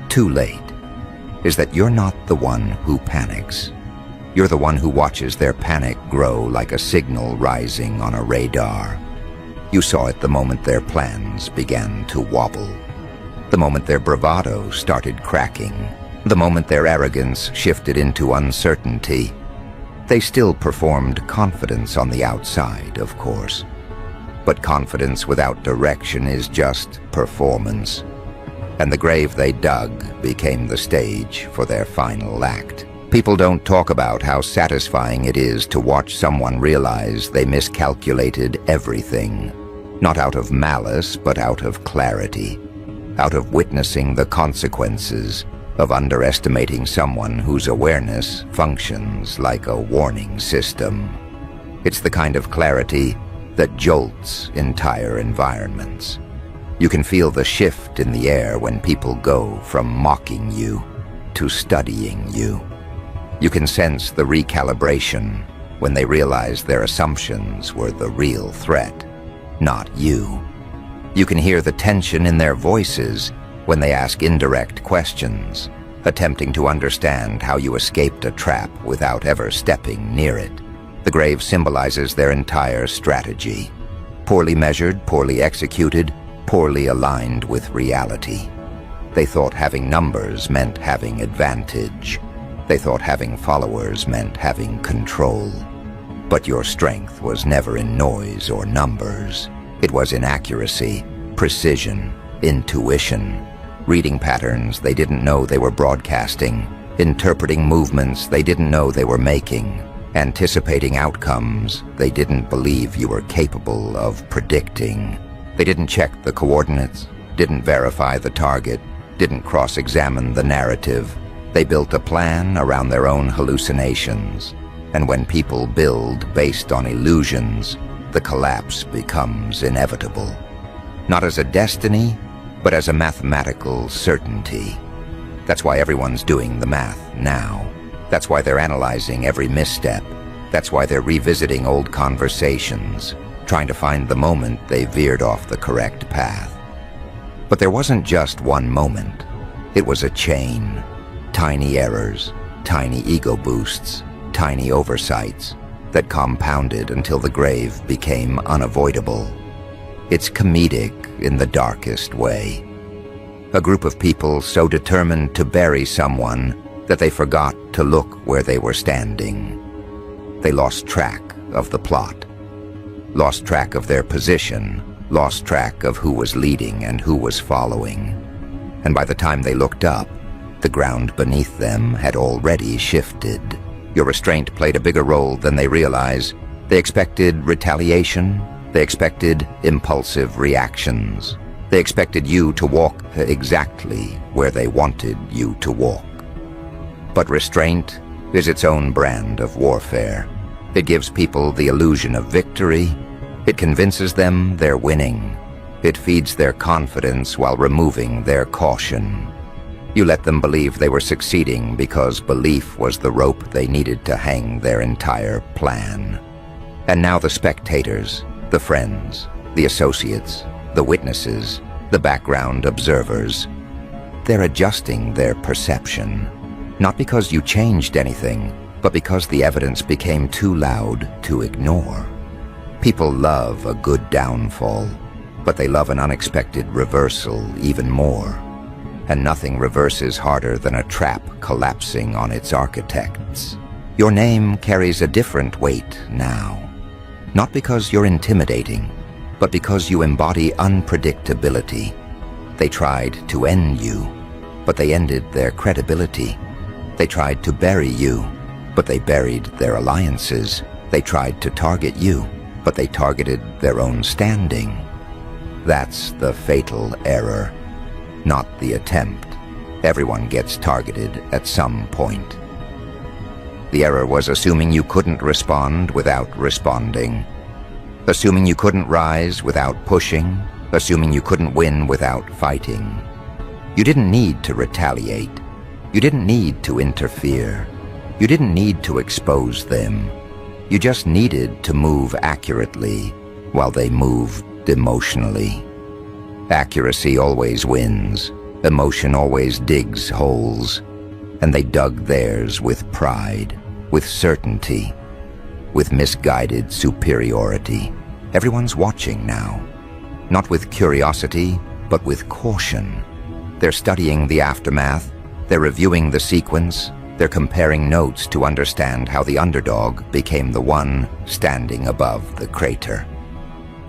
too late, is that you're not the one who panics. You're the one who watches their panic grow like a signal rising on a radar. You saw it the moment their plans began to wobble, the moment their bravado started cracking, the moment their arrogance shifted into uncertainty. They still performed confidence on the outside, of course. But confidence without direction is just performance. And the grave they dug became the stage for their final act. People don't talk about how satisfying it is to watch someone realize they miscalculated everything. Not out of malice, but out of clarity. Out of witnessing the consequences of underestimating someone whose awareness functions like a warning system. It's the kind of clarity that jolts entire environments. You can feel the shift in the air when people go from mocking you to studying you. You can sense the recalibration when they realized their assumptions were the real threat, not you. You can hear the tension in their voices when they ask indirect questions, attempting to understand how you escaped a trap without ever stepping near it. The grave symbolizes their entire strategy. Poorly measured, poorly executed, poorly aligned with reality. They thought having numbers meant having advantage. They thought having followers meant having control. But your strength was never in noise or numbers. It was in accuracy, precision, intuition, reading patterns they didn't know they were broadcasting, interpreting movements they didn't know they were making, anticipating outcomes they didn't believe you were capable of predicting. They didn't check the coordinates, didn't verify the target, didn't cross-examine the narrative. They built a plan around their own hallucinations. And when people build based on illusions, the collapse becomes inevitable. Not as a destiny, but as a mathematical certainty. That's why everyone's doing the math now. That's why they're analyzing every misstep. That's why they're revisiting old conversations, trying to find the moment they veered off the correct path. But there wasn't just one moment. It was a chain. Tiny errors, tiny ego boosts, tiny oversights that compounded until the grave became unavoidable. It's comedic in the darkest way. A group of people so determined to bury someone that they forgot to look where they were standing. They lost track of the plot, lost track of their position, lost track of who was leading and who was following. And by the time they looked up, the ground beneath them had already shifted. Your restraint played a bigger role than they realize. They expected retaliation. They expected impulsive reactions. They expected you to walk exactly where they wanted you to walk. But restraint is its own brand of warfare. It gives people the illusion of victory. It convinces them they're winning. It feeds their confidence while removing their caution. You let them believe they were succeeding because belief was the rope they needed to hang their entire plan. And now the spectators, the friends, the associates, the witnesses, the background observers, they're adjusting their perception. Not because you changed anything, but because the evidence became too loud to ignore. People love a good downfall, but they love an unexpected reversal even more. And nothing reverses harder than a trap collapsing on its architects. Your name carries a different weight now. Not because you're intimidating, but because you embody unpredictability. They tried to end you, but they ended their credibility. They tried to bury you, but they buried their alliances. They tried to target you, but they targeted their own standing. That's the fatal error, not the attempt. Everyone gets targeted at some point. The error was assuming you couldn't respond without responding, assuming you couldn't rise without pushing, assuming you couldn't win without fighting. You didn't need to retaliate. You didn't need to interfere. You didn't need to expose them. You just needed to move accurately while they moved emotionally. Accuracy always wins. Emotion always digs holes. And they dug theirs with pride, with certainty, with misguided superiority. Everyone's watching now. Not with curiosity, but with caution. They're studying the aftermath. They're reviewing the sequence. They're comparing notes to understand how the underdog became the one standing above the crater.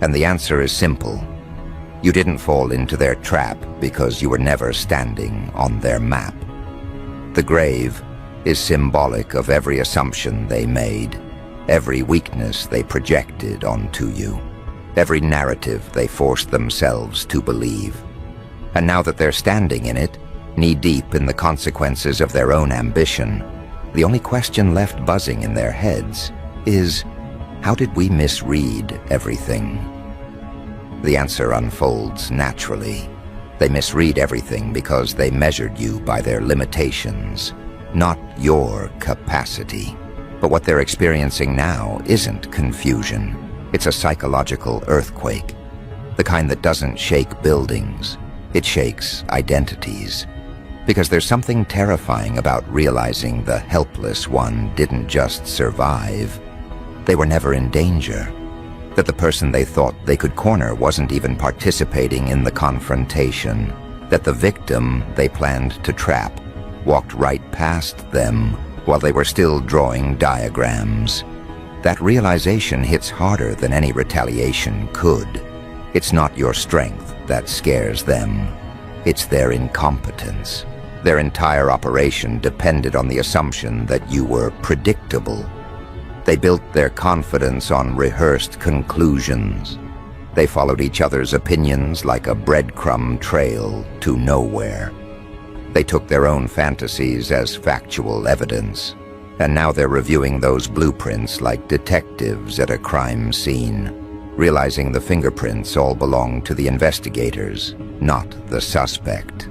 And the answer is simple. You didn't fall into their trap because you were never standing on their map. The grave is symbolic of every assumption they made, every weakness they projected onto you, every narrative they forced themselves to believe. And now that they're standing in it, knee-deep in the consequences of their own ambition, the only question left buzzing in their heads is, how did we misread everything? The answer unfolds naturally. They misread everything because they measured you by their limitations, not your capacity. But what they're experiencing now isn't confusion. It's a psychological earthquake. The kind that doesn't shake buildings. It shakes identities. Because there's something terrifying about realizing the helpless one didn't just survive. They were never in danger. That the person they thought they could corner wasn't even participating in the confrontation. That the victim they planned to trap walked right past them while they were still drawing diagrams. That realization hits harder than any retaliation could. It's not your strength that scares them. It's their incompetence. Their entire operation depended on the assumption that you were predictable. They built their confidence on rehearsed conclusions. They followed each other's opinions like a breadcrumb trail to nowhere. They took their own fantasies as factual evidence, and now they're reviewing those blueprints like detectives at a crime scene, realizing the fingerprints all belong to the investigators, not the suspect.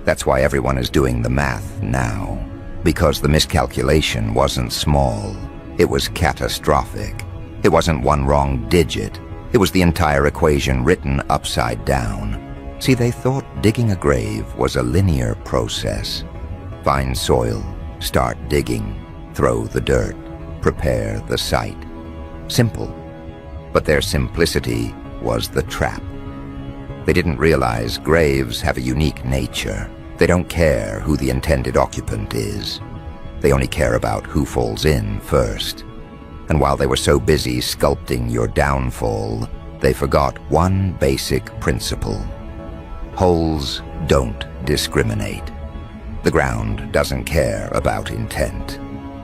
That's why everyone is doing the math now, because the miscalculation wasn't small, it was catastrophic. It wasn't one wrong digit, it was the entire equation written upside down. See, they thought digging a grave was a linear process. Find soil, start digging, throw the dirt, prepare the site. Simple. But their simplicity was the trap. They didn't realize graves have a unique nature. They don't care who the intended occupant is. They only care about who falls in first. And while they were so busy sculpting your downfall, they forgot one basic principle. Holes don't discriminate. The ground doesn't care about intent.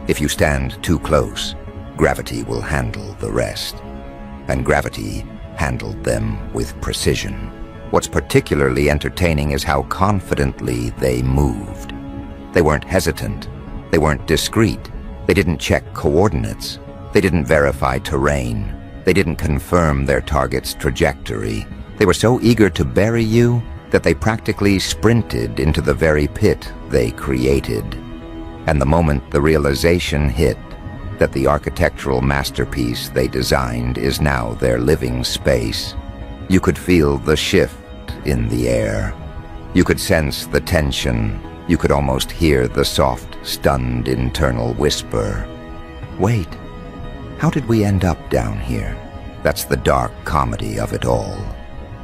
If you stand too close, gravity will handle the rest. And gravity handled them with precision. What's particularly entertaining is how confidently they moved. They weren't hesitant. They weren't discreet. They didn't check coordinates. They didn't verify terrain. They didn't confirm their target's trajectory. They were so eager to bury you that they practically sprinted into the very pit they created. And the moment the realization hit that the architectural masterpiece they designed is now their living space, you could feel the shift in the air. You could sense the tension. You could almost hear the soft, stunned internal whisper. Wait, how did we end up down here? That's the dark comedy of it all.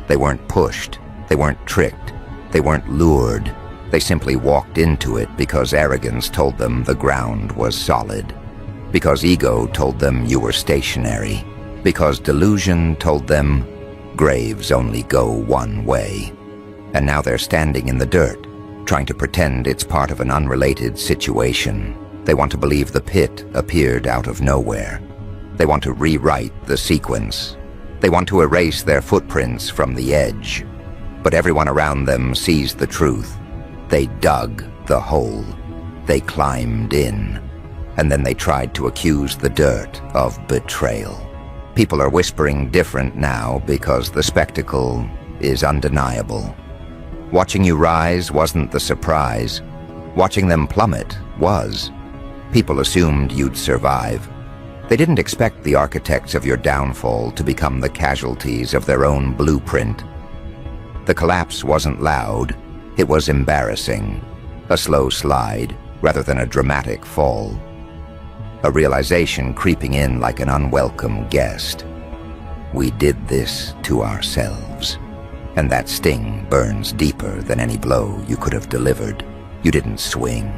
They weren't pushed. They weren't tricked. They weren't lured. They simply walked into it because arrogance told them the ground was solid. Because ego told them you were stationary. Because delusion told them graves only go one way. And now they're standing in the dirt, trying to pretend it's part of an unrelated situation. They want to believe the pit appeared out of nowhere. They want to rewrite the sequence. They want to erase their footprints from the edge. But everyone around them sees the truth. They dug the hole. They climbed in. And then they tried to accuse the dirt of betrayal. People are whispering different now because the spectacle is undeniable. Watching you rise wasn't the surprise. Watching them plummet was. People assumed you'd survive. They didn't expect the architects of your downfall to become the casualties of their own blueprint. The collapse wasn't loud. It was embarrassing. A slow slide rather than a dramatic fall. A realization creeping in like an unwelcome guest. We did this to ourselves. And that sting burns deeper than any blow you could have delivered. You didn't swing.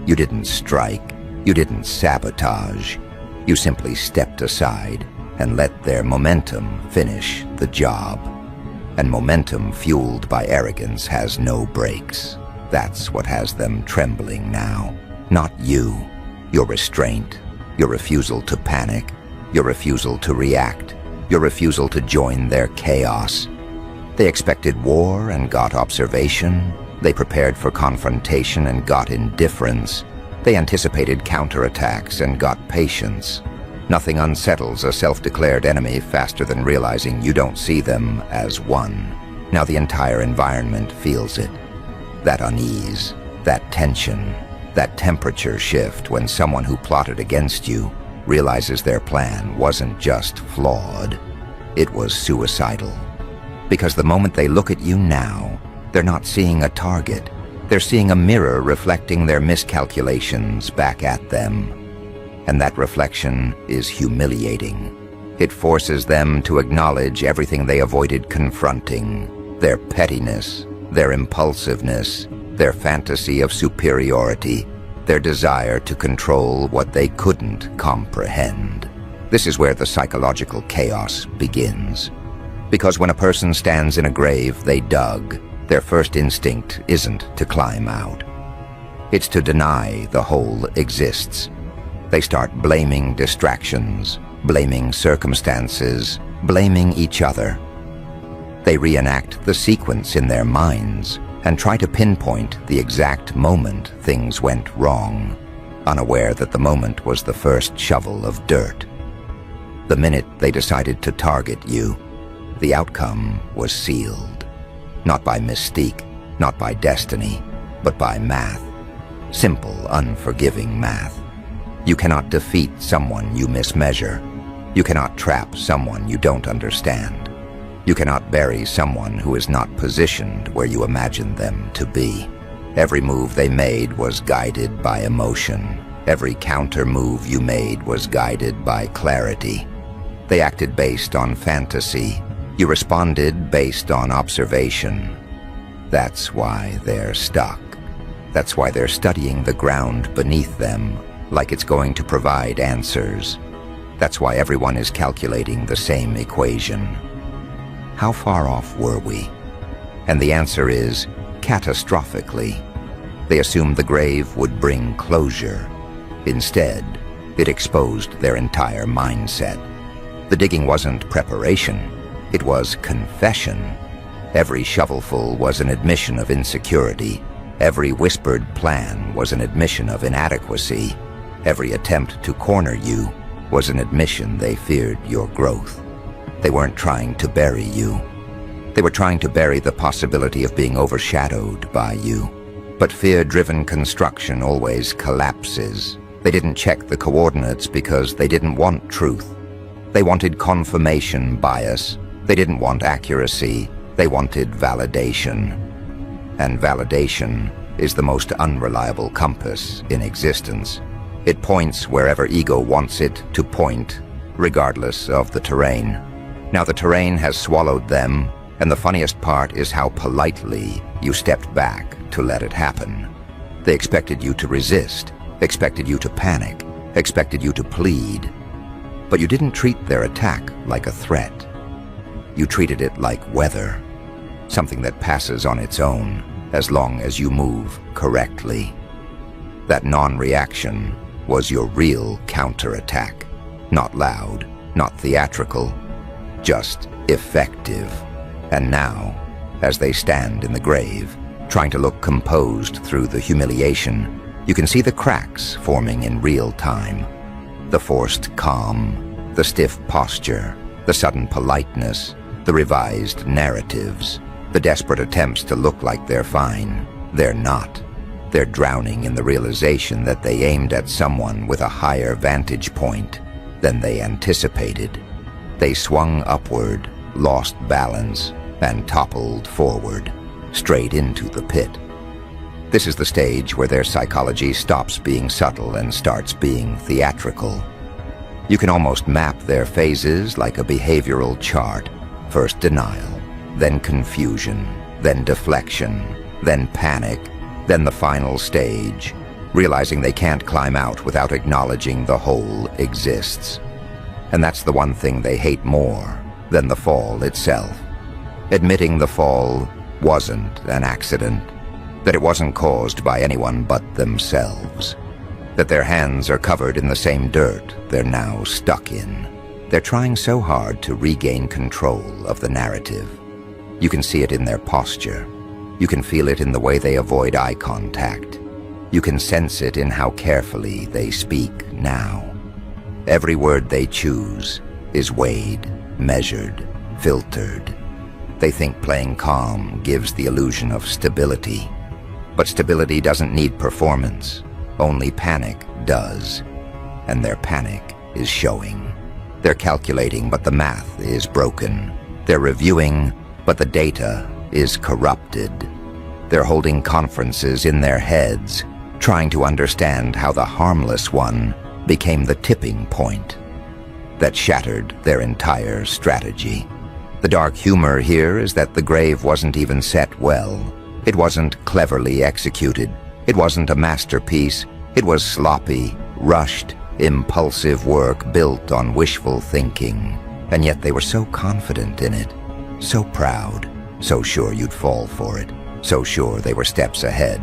You didn't strike. You didn't sabotage. You simply stepped aside and let their momentum finish the job. And momentum fueled by arrogance has no brakes. That's what has them trembling now. Not you. Your restraint. Your refusal to panic. Your refusal to react. Your refusal to join their chaos. They expected war and got observation. They prepared for confrontation and got indifference. They anticipated counterattacks and got patience. Nothing unsettles a self-declared enemy faster than realizing you don't see them as one. Now the entire environment feels it. That unease, that tension, That temperature shift when someone who plotted against you realizes their plan wasn't just flawed, it was suicidal. Because the moment they look at you now, they're not seeing a target. They're seeing a mirror reflecting their miscalculations back at them. And that reflection is humiliating. It forces them to acknowledge everything they avoided confronting: their pettiness, their impulsiveness, their fantasy of superiority, their desire to control what they couldn't comprehend. This is where the psychological chaos begins. Because when a person stands in a grave they dug, their first instinct isn't to climb out. It's to deny the hole exists. They start blaming distractions, blaming circumstances, blaming each other. They reenact the sequence in their minds and try to pinpoint the exact moment things went wrong, unaware that the moment was the first shovel of dirt. The minute they decided to target you, the outcome was sealed. Not by mystique, not by destiny, but by math. Simple, unforgiving math. You cannot defeat someone you mismeasure. You cannot trap someone you don't understand. You cannot bury someone who is not positioned where you imagine them to be. Every move they made was guided by emotion. Every counter move you made was guided by clarity. They acted based on fantasy. You responded based on observation. That's why they're stuck. That's why they're studying the ground beneath them, like it's going to provide answers. That's why everyone is calculating the same equation. How far off were we? And the answer is catastrophically. They assumed the grave would bring closure. Instead, it exposed their entire mindset. The digging wasn't preparation, it was confession. Every shovelful was an admission of insecurity. Every whispered plan was an admission of inadequacy. Every attempt to corner you was an admission they feared your growth. They weren't trying to bury you. They were trying to bury the possibility of being overshadowed by you. But fear-driven construction always collapses. They didn't check the coordinates because they didn't want truth. They wanted confirmation bias. They didn't want accuracy. They wanted validation. And validation is the most unreliable compass in existence. It points wherever ego wants it to point, regardless of the terrain. Now the terrain has swallowed them, and the funniest part is how politely you stepped back to let it happen. They expected you to resist, expected you to panic, expected you to plead. But you didn't treat their attack like a threat. You treated it like weather, something that passes on its own as long as you move correctly. That non-reaction was your real counterattack. Not loud, not theatrical, just effective. And now, as they stand in the grave, trying to look composed through the humiliation, you can see the cracks forming in real time. The forced calm, the stiff posture, the sudden politeness, the revised narratives, the desperate attempts to look like they're fine. They're not. They're drowning in the realization that they aimed at someone with a higher vantage point than they anticipated. They swung upward, lost balance, and toppled forward, straight into the pit. This is the stage where their psychology stops being subtle and starts being theatrical. You can almost map their phases like a behavioral chart. First denial, then confusion, then deflection, then panic, then the final stage, realizing they can't climb out without acknowledging the hole exists. And that's the one thing they hate more than the fall itself. Admitting the fall wasn't an accident, that it wasn't caused by anyone but themselves, that their hands are covered in the same dirt they're now stuck in. They're trying so hard to regain control of the narrative. You can see it in their posture. You can feel it in the way they avoid eye contact. You can sense it in how carefully they speak now. Every word they choose is weighed, measured, filtered. They think playing calm gives the illusion of stability. But stability doesn't need performance. Only panic does. And their panic is showing. They're calculating, but the math is broken. They're reviewing, but the data is corrupted. They're holding conferences in their heads, trying to understand how the harmless one became the tipping point that shattered their entire strategy. The dark humor here is that the grave wasn't even set well. It wasn't cleverly executed. It wasn't a masterpiece. It was sloppy, rushed, impulsive work built on wishful thinking. And yet they were so confident in it, so proud, so sure you'd fall for it, so sure they were steps ahead.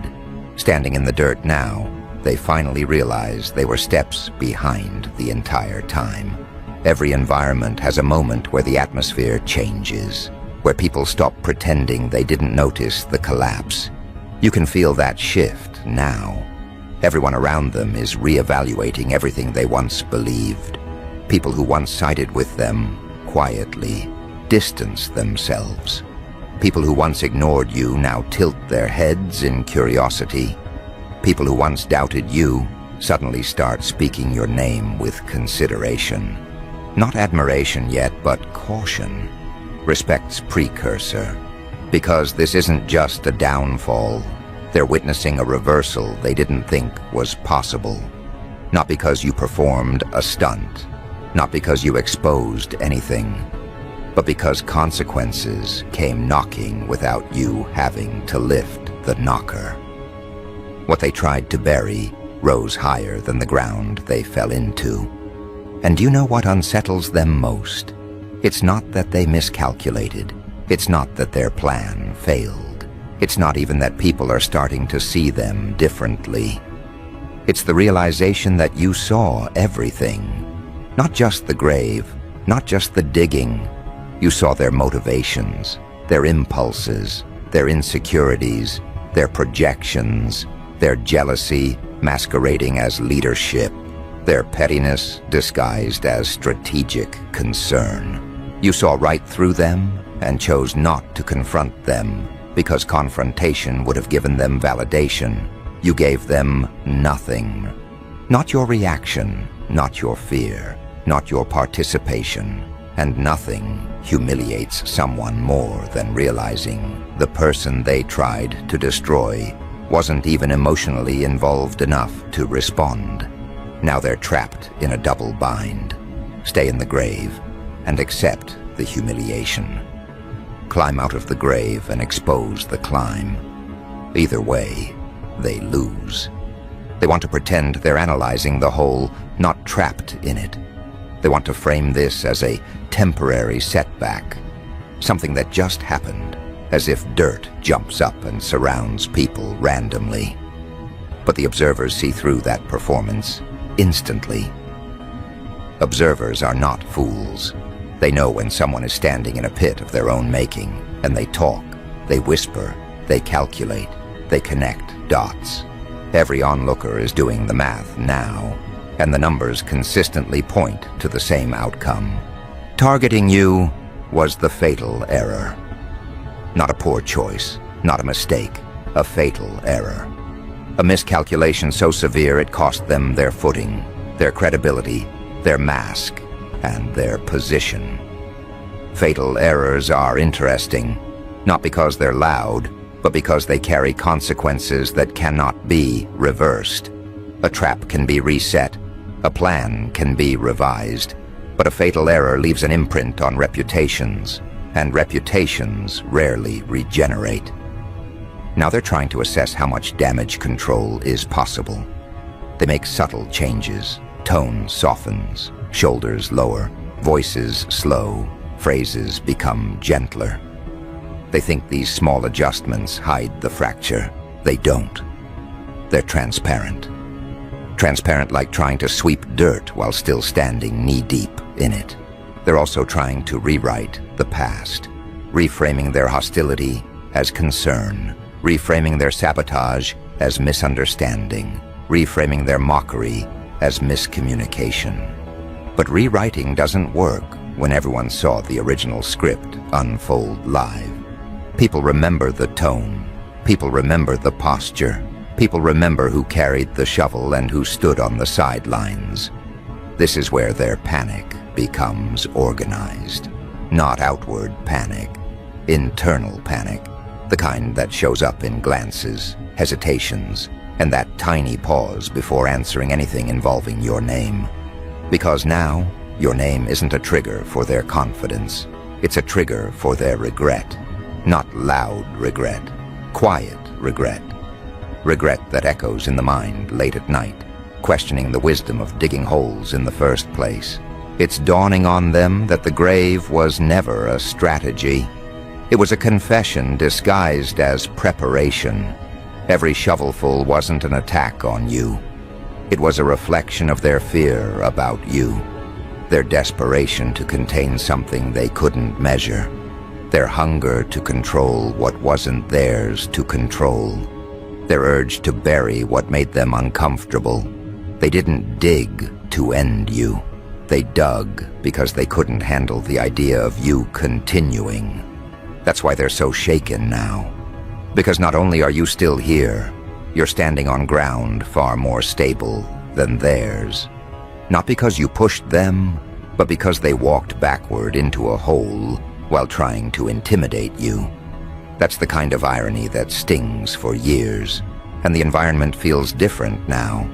Standing in the dirt now, they finally realized they were steps behind the entire time. Every environment has a moment where the atmosphere changes, where people stop pretending they didn't notice the collapse. You can feel that shift now. Everyone around them is reevaluating everything they once believed. People who once sided with them quietly distance themselves. People who once ignored you now tilt their heads in curiosity. People who once doubted you suddenly start speaking your name with consideration. Not admiration yet, but caution. Respect's precursor. Because this isn't just a downfall. They're witnessing a reversal they didn't think was possible. Not because you performed a stunt. Not because you exposed anything. But because consequences came knocking without you having to lift the knocker. What they tried to bury rose higher than the ground they fell into. And do you know what unsettles them most? It's not that they miscalculated. It's not that their plan failed. It's not even that people are starting to see them differently. It's the realization that you saw everything. Not just the grave, not just the digging. You saw their motivations, their impulses, their insecurities, their projections, their jealousy masquerading as leadership, their pettiness disguised as strategic concern. You saw right through them and chose not to confront them because confrontation would have given them validation. You gave them nothing. Not your reaction, not your fear, not your participation, and nothing humiliates someone more than realizing the person they tried to destroy wasn't even emotionally involved enough to respond. Now they're trapped in a double bind. Stay in the grave and accept the humiliation. Climb out of the grave and expose the climb. Either way, they lose. They want to pretend they're analyzing the whole, not trapped in it. They want to frame this as a temporary setback, something that just happened, as if dirt jumps up and surrounds people randomly. But the observers see through that performance instantly. Observers are not fools. They know when someone is standing in a pit of their own making, and they talk, they whisper, they calculate, they connect dots. Every onlooker is doing the math now, and the numbers consistently point to the same outcome. Targeting you was the fatal error. Not a poor choice, not a mistake, a fatal error. A miscalculation so severe it cost them their footing, their credibility, their mask, and their position. Fatal errors are interesting, not because they're loud, but because they carry consequences that cannot be reversed. A trap can be reset, a plan can be revised, but a fatal error leaves an imprint on reputations, and reputations rarely regenerate. Now they're trying to assess how much damage control is possible. They make subtle changes. Tone softens, shoulders lower, voices slow, phrases become gentler. They think these small adjustments hide the fracture. They don't. They're transparent. Transparent like trying to sweep dirt while still standing knee-deep in it. They're also trying to rewrite the past, reframing their hostility as concern, reframing their sabotage as misunderstanding, reframing their mockery as miscommunication. But rewriting doesn't work when everyone saw the original script unfold live. People remember the tone. People remember the posture. People remember who carried the shovel and who stood on the sidelines. This is where their panic becomes organized. Not outward panic, internal panic, the kind that shows up in glances, hesitations, and that tiny pause before answering anything involving your name. Because now, your name isn't a trigger for their confidence. It's a trigger for their regret. Not loud regret, quiet regret. Regret that echoes in the mind late at night, questioning the wisdom of digging holes in the first place. It's dawning on them that the grave was never a strategy. It was a confession disguised as preparation. Every shovelful wasn't an attack on you. It was a reflection of their fear about you, their desperation to contain something they couldn't measure, their hunger to control what wasn't theirs to control, their urge to bury what made them uncomfortable. They didn't dig to end you. They dug because they couldn't handle the idea of you continuing. That's why they're so shaken now. Because not only are you still here, you're standing on ground far more stable than theirs. Not because you pushed them, but because they walked backward into a hole while trying to intimidate you. That's the kind of irony that stings for years, and the environment feels different now.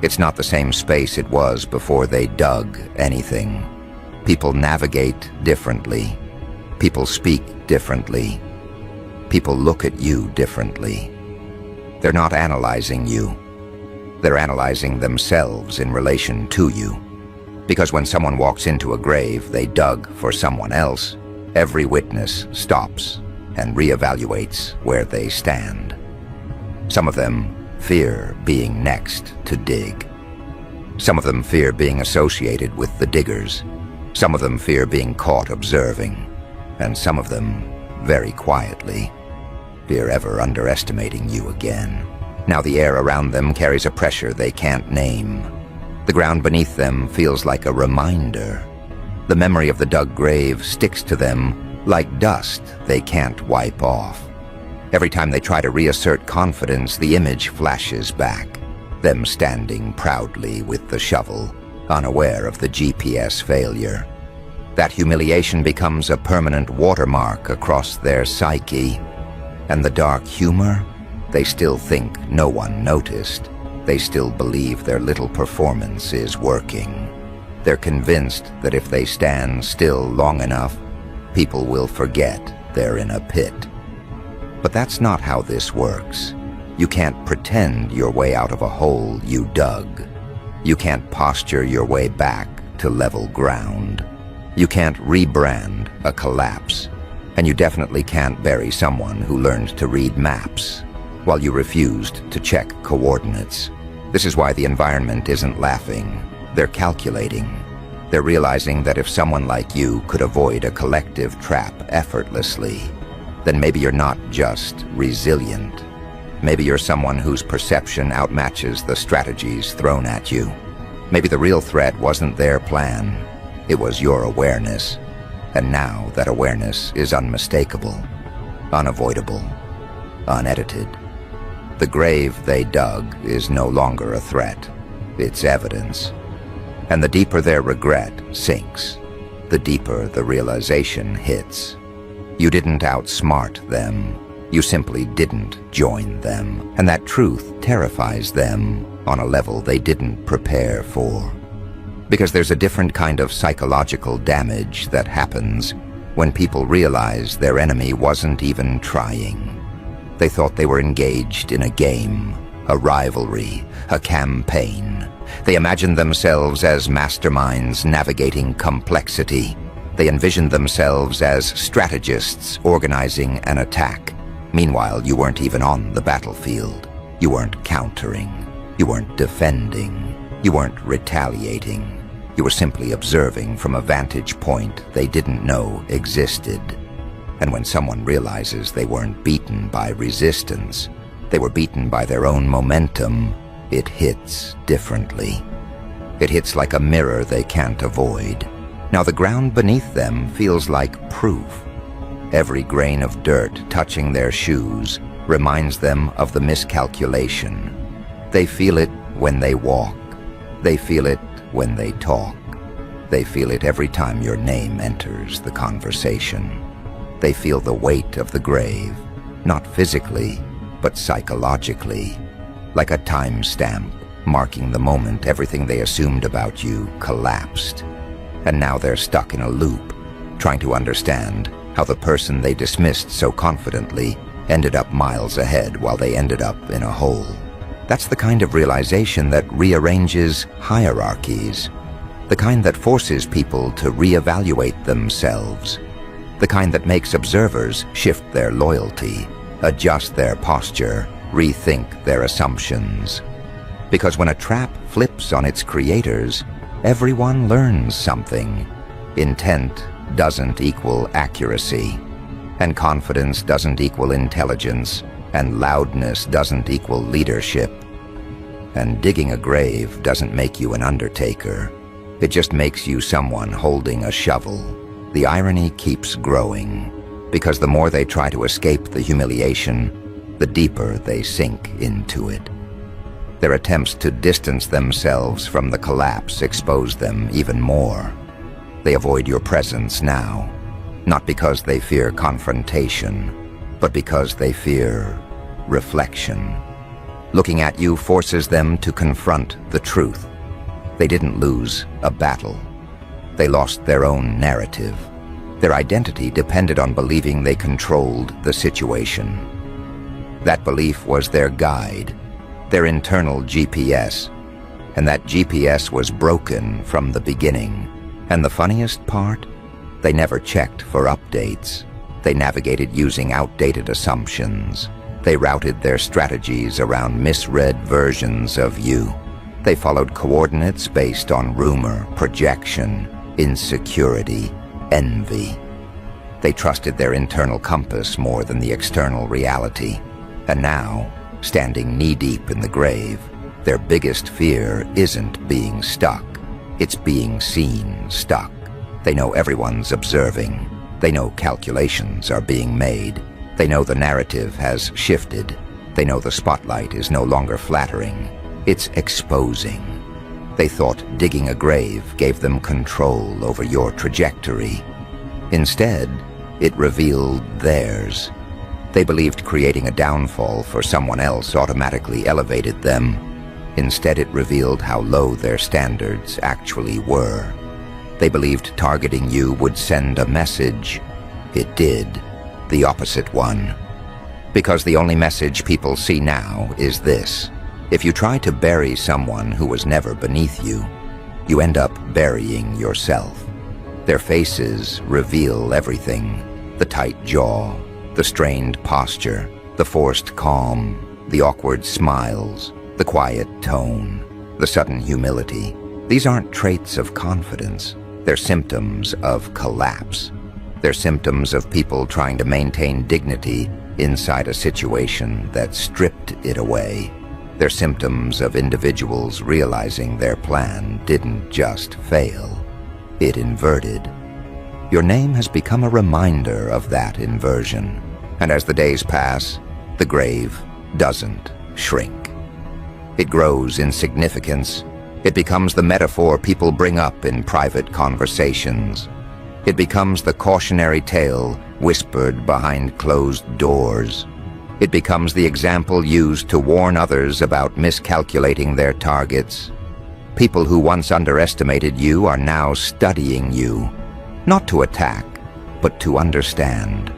It's not the same space it was before they dug anything. People navigate differently. People speak differently. People look at you differently. They're not analyzing you. They're analyzing themselves in relation to you. Because when someone walks into a grave they dug for someone else, every witness stops and reevaluates where they stand. Some of them fear being next to dig. Some of them fear being associated with the diggers. Some of them fear being caught observing. And some of them, very quietly, fear ever underestimating you again. Now the air around them carries a pressure they can't name. The ground beneath them feels like a reminder. The memory of the dug grave sticks to them like dust they can't wipe off. Every time they try to reassert confidence, the image flashes back, them standing proudly with the shovel, unaware of the GPS failure. That humiliation becomes a permanent watermark across their psyche. And the dark humor? They still think no one noticed. They still believe their little performance is working. They're convinced that if they stand still long enough, people will forget they're in a pit. But that's not how this works. You can't pretend your way out of a hole you dug. You can't posture your way back to level ground. You can't rebrand a collapse. And you definitely can't bury someone who learned to read maps while you refused to check coordinates. This is why the environment isn't laughing. They're calculating. They're realizing that if someone like you could avoid a collective trap effortlessly, then maybe you're not just resilient. Maybe you're someone whose perception outmatches the strategies thrown at you. Maybe the real threat wasn't their plan. It was your awareness. And now that awareness is unmistakable, unavoidable, unedited. The grave they dug is no longer a threat. It's evidence. And the deeper their regret sinks, the deeper the realization hits. You didn't outsmart them. You simply didn't join them. And that truth terrifies them on a level they didn't prepare for. Because there's a different kind of psychological damage that happens when people realize their enemy wasn't even trying. They thought they were engaged in a game, a rivalry, a campaign. They imagined themselves as masterminds navigating complexity. They envisioned themselves as strategists organizing an attack. Meanwhile, you weren't even on the battlefield. You weren't countering. You weren't defending. You weren't retaliating. You were simply observing from a vantage point they didn't know existed. And when someone realizes they weren't beaten by resistance, they were beaten by their own momentum, it hits differently. It hits like a mirror they can't avoid. Now the ground beneath them feels like proof. Every grain of dirt touching their shoes reminds them of the miscalculation. They feel it when they walk. They feel it when they talk. They feel it every time your name enters the conversation. They feel the weight of the grave, not physically, but psychologically, like a timestamp marking the moment everything they assumed about you collapsed. And now they're stuck in a loop, trying to understand how the person they dismissed so confidently ended up miles ahead while they ended up in a hole. That's the kind of realization that rearranges hierarchies, the kind that forces people to reevaluate themselves, the kind that makes observers shift their loyalty, adjust their posture, rethink their assumptions. Because when a trap flips on its creators, everyone learns something. Intent doesn't equal accuracy, and confidence doesn't equal intelligence, and loudness doesn't equal leadership. And digging a grave doesn't make you an undertaker. It just makes you someone holding a shovel. The irony keeps growing, because the more they try to escape the humiliation, the deeper they sink into it. Their attempts to distance themselves from the collapse expose them even more. They avoid your presence now, not because they fear confrontation, but because they fear reflection. Looking at you forces them to confront the truth. They didn't lose a battle. They lost their own narrative. Their identity depended on believing they controlled the situation. That belief was their guide, their internal GPS, and that GPS was broken from the beginning. And the funniest part? They never checked for updates. They navigated using outdated assumptions. They routed their strategies around misread versions of you. They followed coordinates based on rumor, projection, insecurity, envy. They trusted their internal compass more than the external reality. And now, standing knee-deep in the grave, their biggest fear isn't being stuck. It's being seen stuck. They know everyone's observing. They know calculations are being made. They know the narrative has shifted. They know the spotlight is no longer flattering. It's exposing. They thought digging a grave gave them control over your trajectory. Instead, it revealed theirs. They believed creating a downfall for someone else automatically elevated them. Instead, it revealed how low their standards actually were. They believed targeting you would send a message. It did, the opposite one. Because the only message people see now is this. If you try to bury someone who was never beneath you, you end up burying yourself. Their faces reveal everything. The tight jaw, the strained posture, the forced calm, the awkward smiles, the quiet tone, the sudden humility. These aren't traits of confidence. They're symptoms of collapse. They're symptoms of people trying to maintain dignity inside a situation that stripped it away. They're symptoms of individuals realizing their plan didn't just fail. It inverted. Your name has become a reminder of that inversion. And as the days pass, the grave doesn't shrink. It grows in significance. It becomes the metaphor people bring up in private conversations. It becomes the cautionary tale whispered behind closed doors. It becomes the example used to warn others about miscalculating their targets. People who once underestimated you are now studying you, not to attack, but to understand.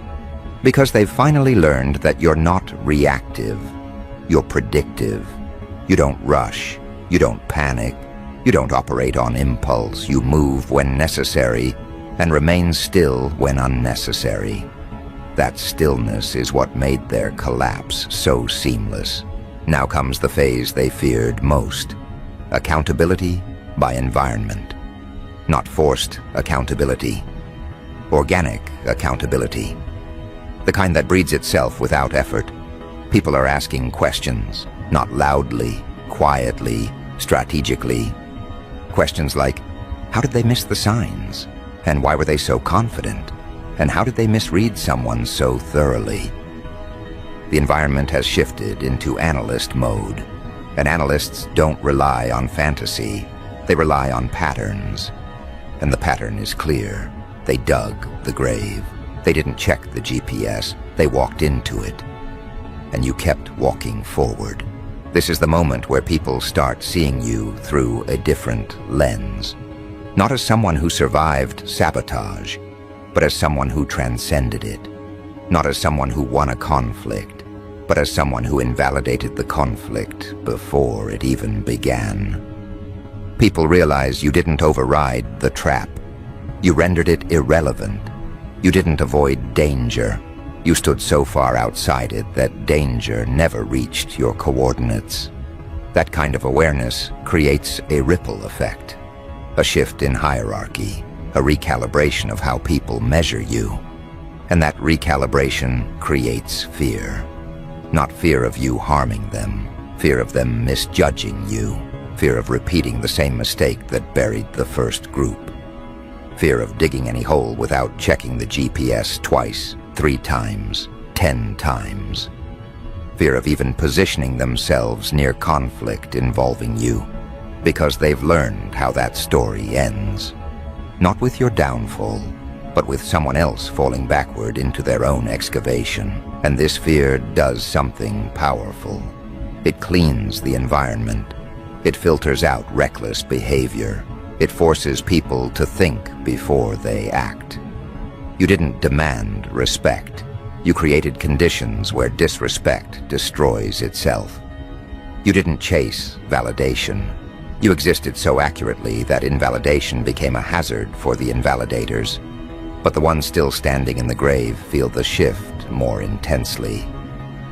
Because they've finally learned that you're not reactive, you're predictive. You don't rush, you don't panic, you don't operate on impulse, you move when necessary and remain still when unnecessary. That stillness is what made their collapse so seamless. Now comes the phase they feared most. Accountability by environment. Not forced accountability. Organic accountability. The kind that breeds itself without effort. People are asking questions, not loudly, quietly, strategically. Questions like, how did they miss the signs? And why were they so confident? And how did they misread someone so thoroughly? The environment has shifted into analyst mode. And analysts don't rely on fantasy. They rely on patterns. And the pattern is clear. They dug the grave. They didn't check the GPS. They walked into it. And you kept walking forward. This is the moment where people start seeing you through a different lens. Not as someone who survived sabotage, but as someone who transcended it. Not as someone who won a conflict, but as someone who invalidated the conflict before it even began. People realize you didn't override the trap. You rendered it irrelevant. You didn't avoid danger. You stood so far outside it that danger never reached your coordinates. That kind of awareness creates a ripple effect, a shift in hierarchy, a recalibration of how people measure you. And that recalibration creates fear. Not fear of you harming them, fear of them misjudging you, fear of repeating the same mistake that buried the first group. Fear of digging any hole without checking the GPS twice, 3 times, 10 times. Fear of even positioning themselves near conflict involving you, because they've learned how that story ends. Not with your downfall, but with someone else falling backward into their own excavation. And this fear does something powerful. It cleans the environment. It filters out reckless behavior. It forces people to think before they act. You didn't demand respect. You created conditions where disrespect destroys itself. You didn't chase validation. You existed so accurately that invalidation became a hazard for the invalidators. But the ones still standing in the grave feel the shift more intensely.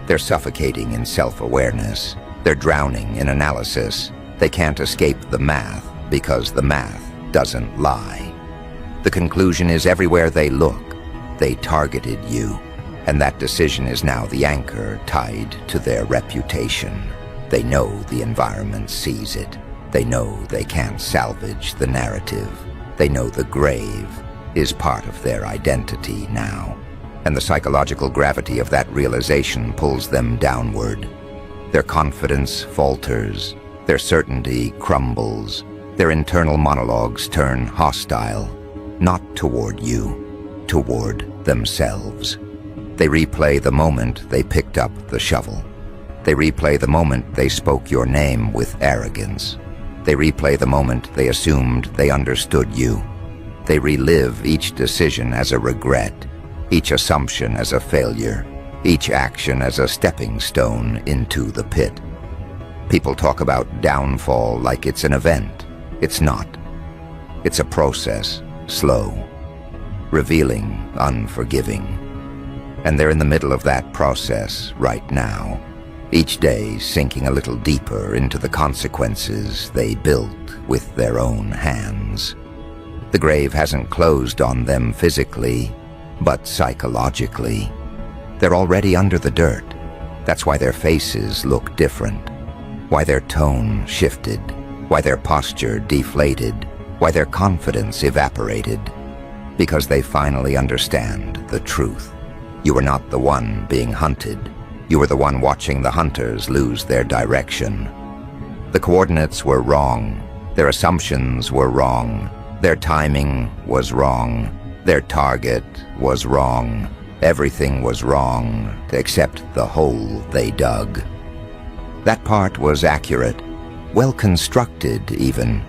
They're suffocating in self-awareness. They're drowning in analysis. They can't escape the math because the math doesn't lie. The conclusion is everywhere they look, they targeted you, and that decision is now the anchor tied to their reputation. They know the environment sees it. They know they can't salvage the narrative. They know the grave is part of their identity now, and the psychological gravity of that realization pulls them downward. Their confidence falters, their certainty crumbles, their internal monologues turn hostile. Not toward you, toward themselves. They replay the moment they picked up the shovel. They replay the moment they spoke your name with arrogance. They replay the moment they assumed they understood you. They relive each decision as a regret, each assumption as a failure, each action as a stepping stone into the pit. People talk about downfall like it's an event. It's not. It's a process. Slow, revealing, unforgiving. And they're in the middle of that process right now, each day sinking a little deeper into the consequences they built with their own hands. The grave hasn't closed on them physically, but psychologically. They're already under the dirt. That's why their faces look different, why their tone shifted, why their posture deflated, why their confidence evaporated. Because they finally understand the truth. You were not the one being hunted. You were the one watching the hunters lose their direction. The coordinates were wrong. Their assumptions were wrong. Their timing was wrong. Their target was wrong. Everything was wrong, except the hole they dug. That part was accurate, well constructed even.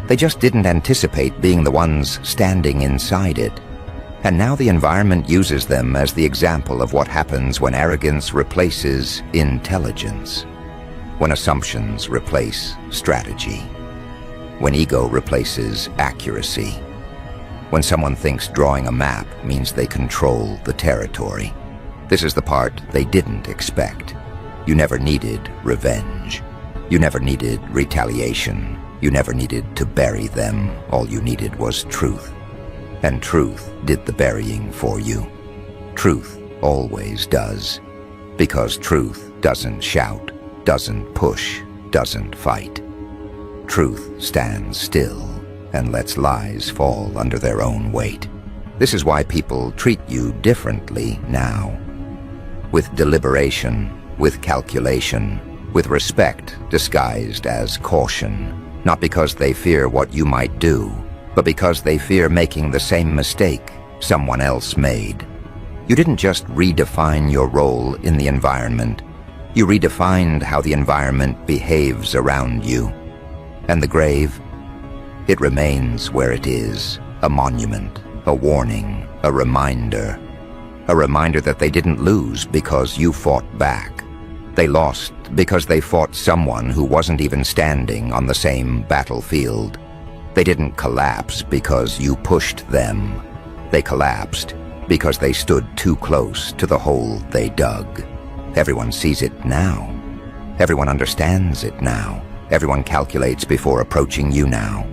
They just didn't anticipate being the ones standing inside it. And now the environment uses them as the example of what happens when arrogance replaces intelligence, when assumptions replace strategy, when ego replaces accuracy, when someone thinks drawing a map means they control the territory. This is the part they didn't expect. You never needed revenge. You never needed retaliation. You never needed to bury them. All you needed was truth. And truth did the burying for you. Truth always does. Because truth doesn't shout, doesn't push, doesn't fight. Truth stands still and lets lies fall under their own weight. This is why people treat you differently now. with deliberation, with calculation, with respect disguised as caution, not because they fear what you might do, but because they fear making the same mistake someone else made. You didn't just redefine your role in the environment, you redefined how the environment behaves around you. And the grave? It remains where it is, a monument, a warning, a reminder that they didn't lose because you fought back. They lost because they fought someone who wasn't even standing on the same battlefield. They didn't collapse because you pushed them. They collapsed because they stood too close to the hole they dug. Everyone sees it now. Everyone understands it now. Everyone calculates before approaching you now.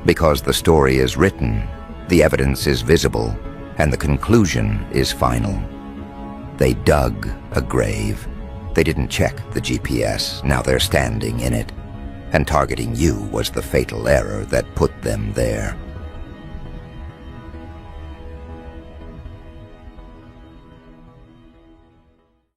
Because the story is written, the evidence is visible, and the conclusion is final. They dug a grave. They didn't check the GPS, now they're standing in it. And targeting you was the fatal error that put them there.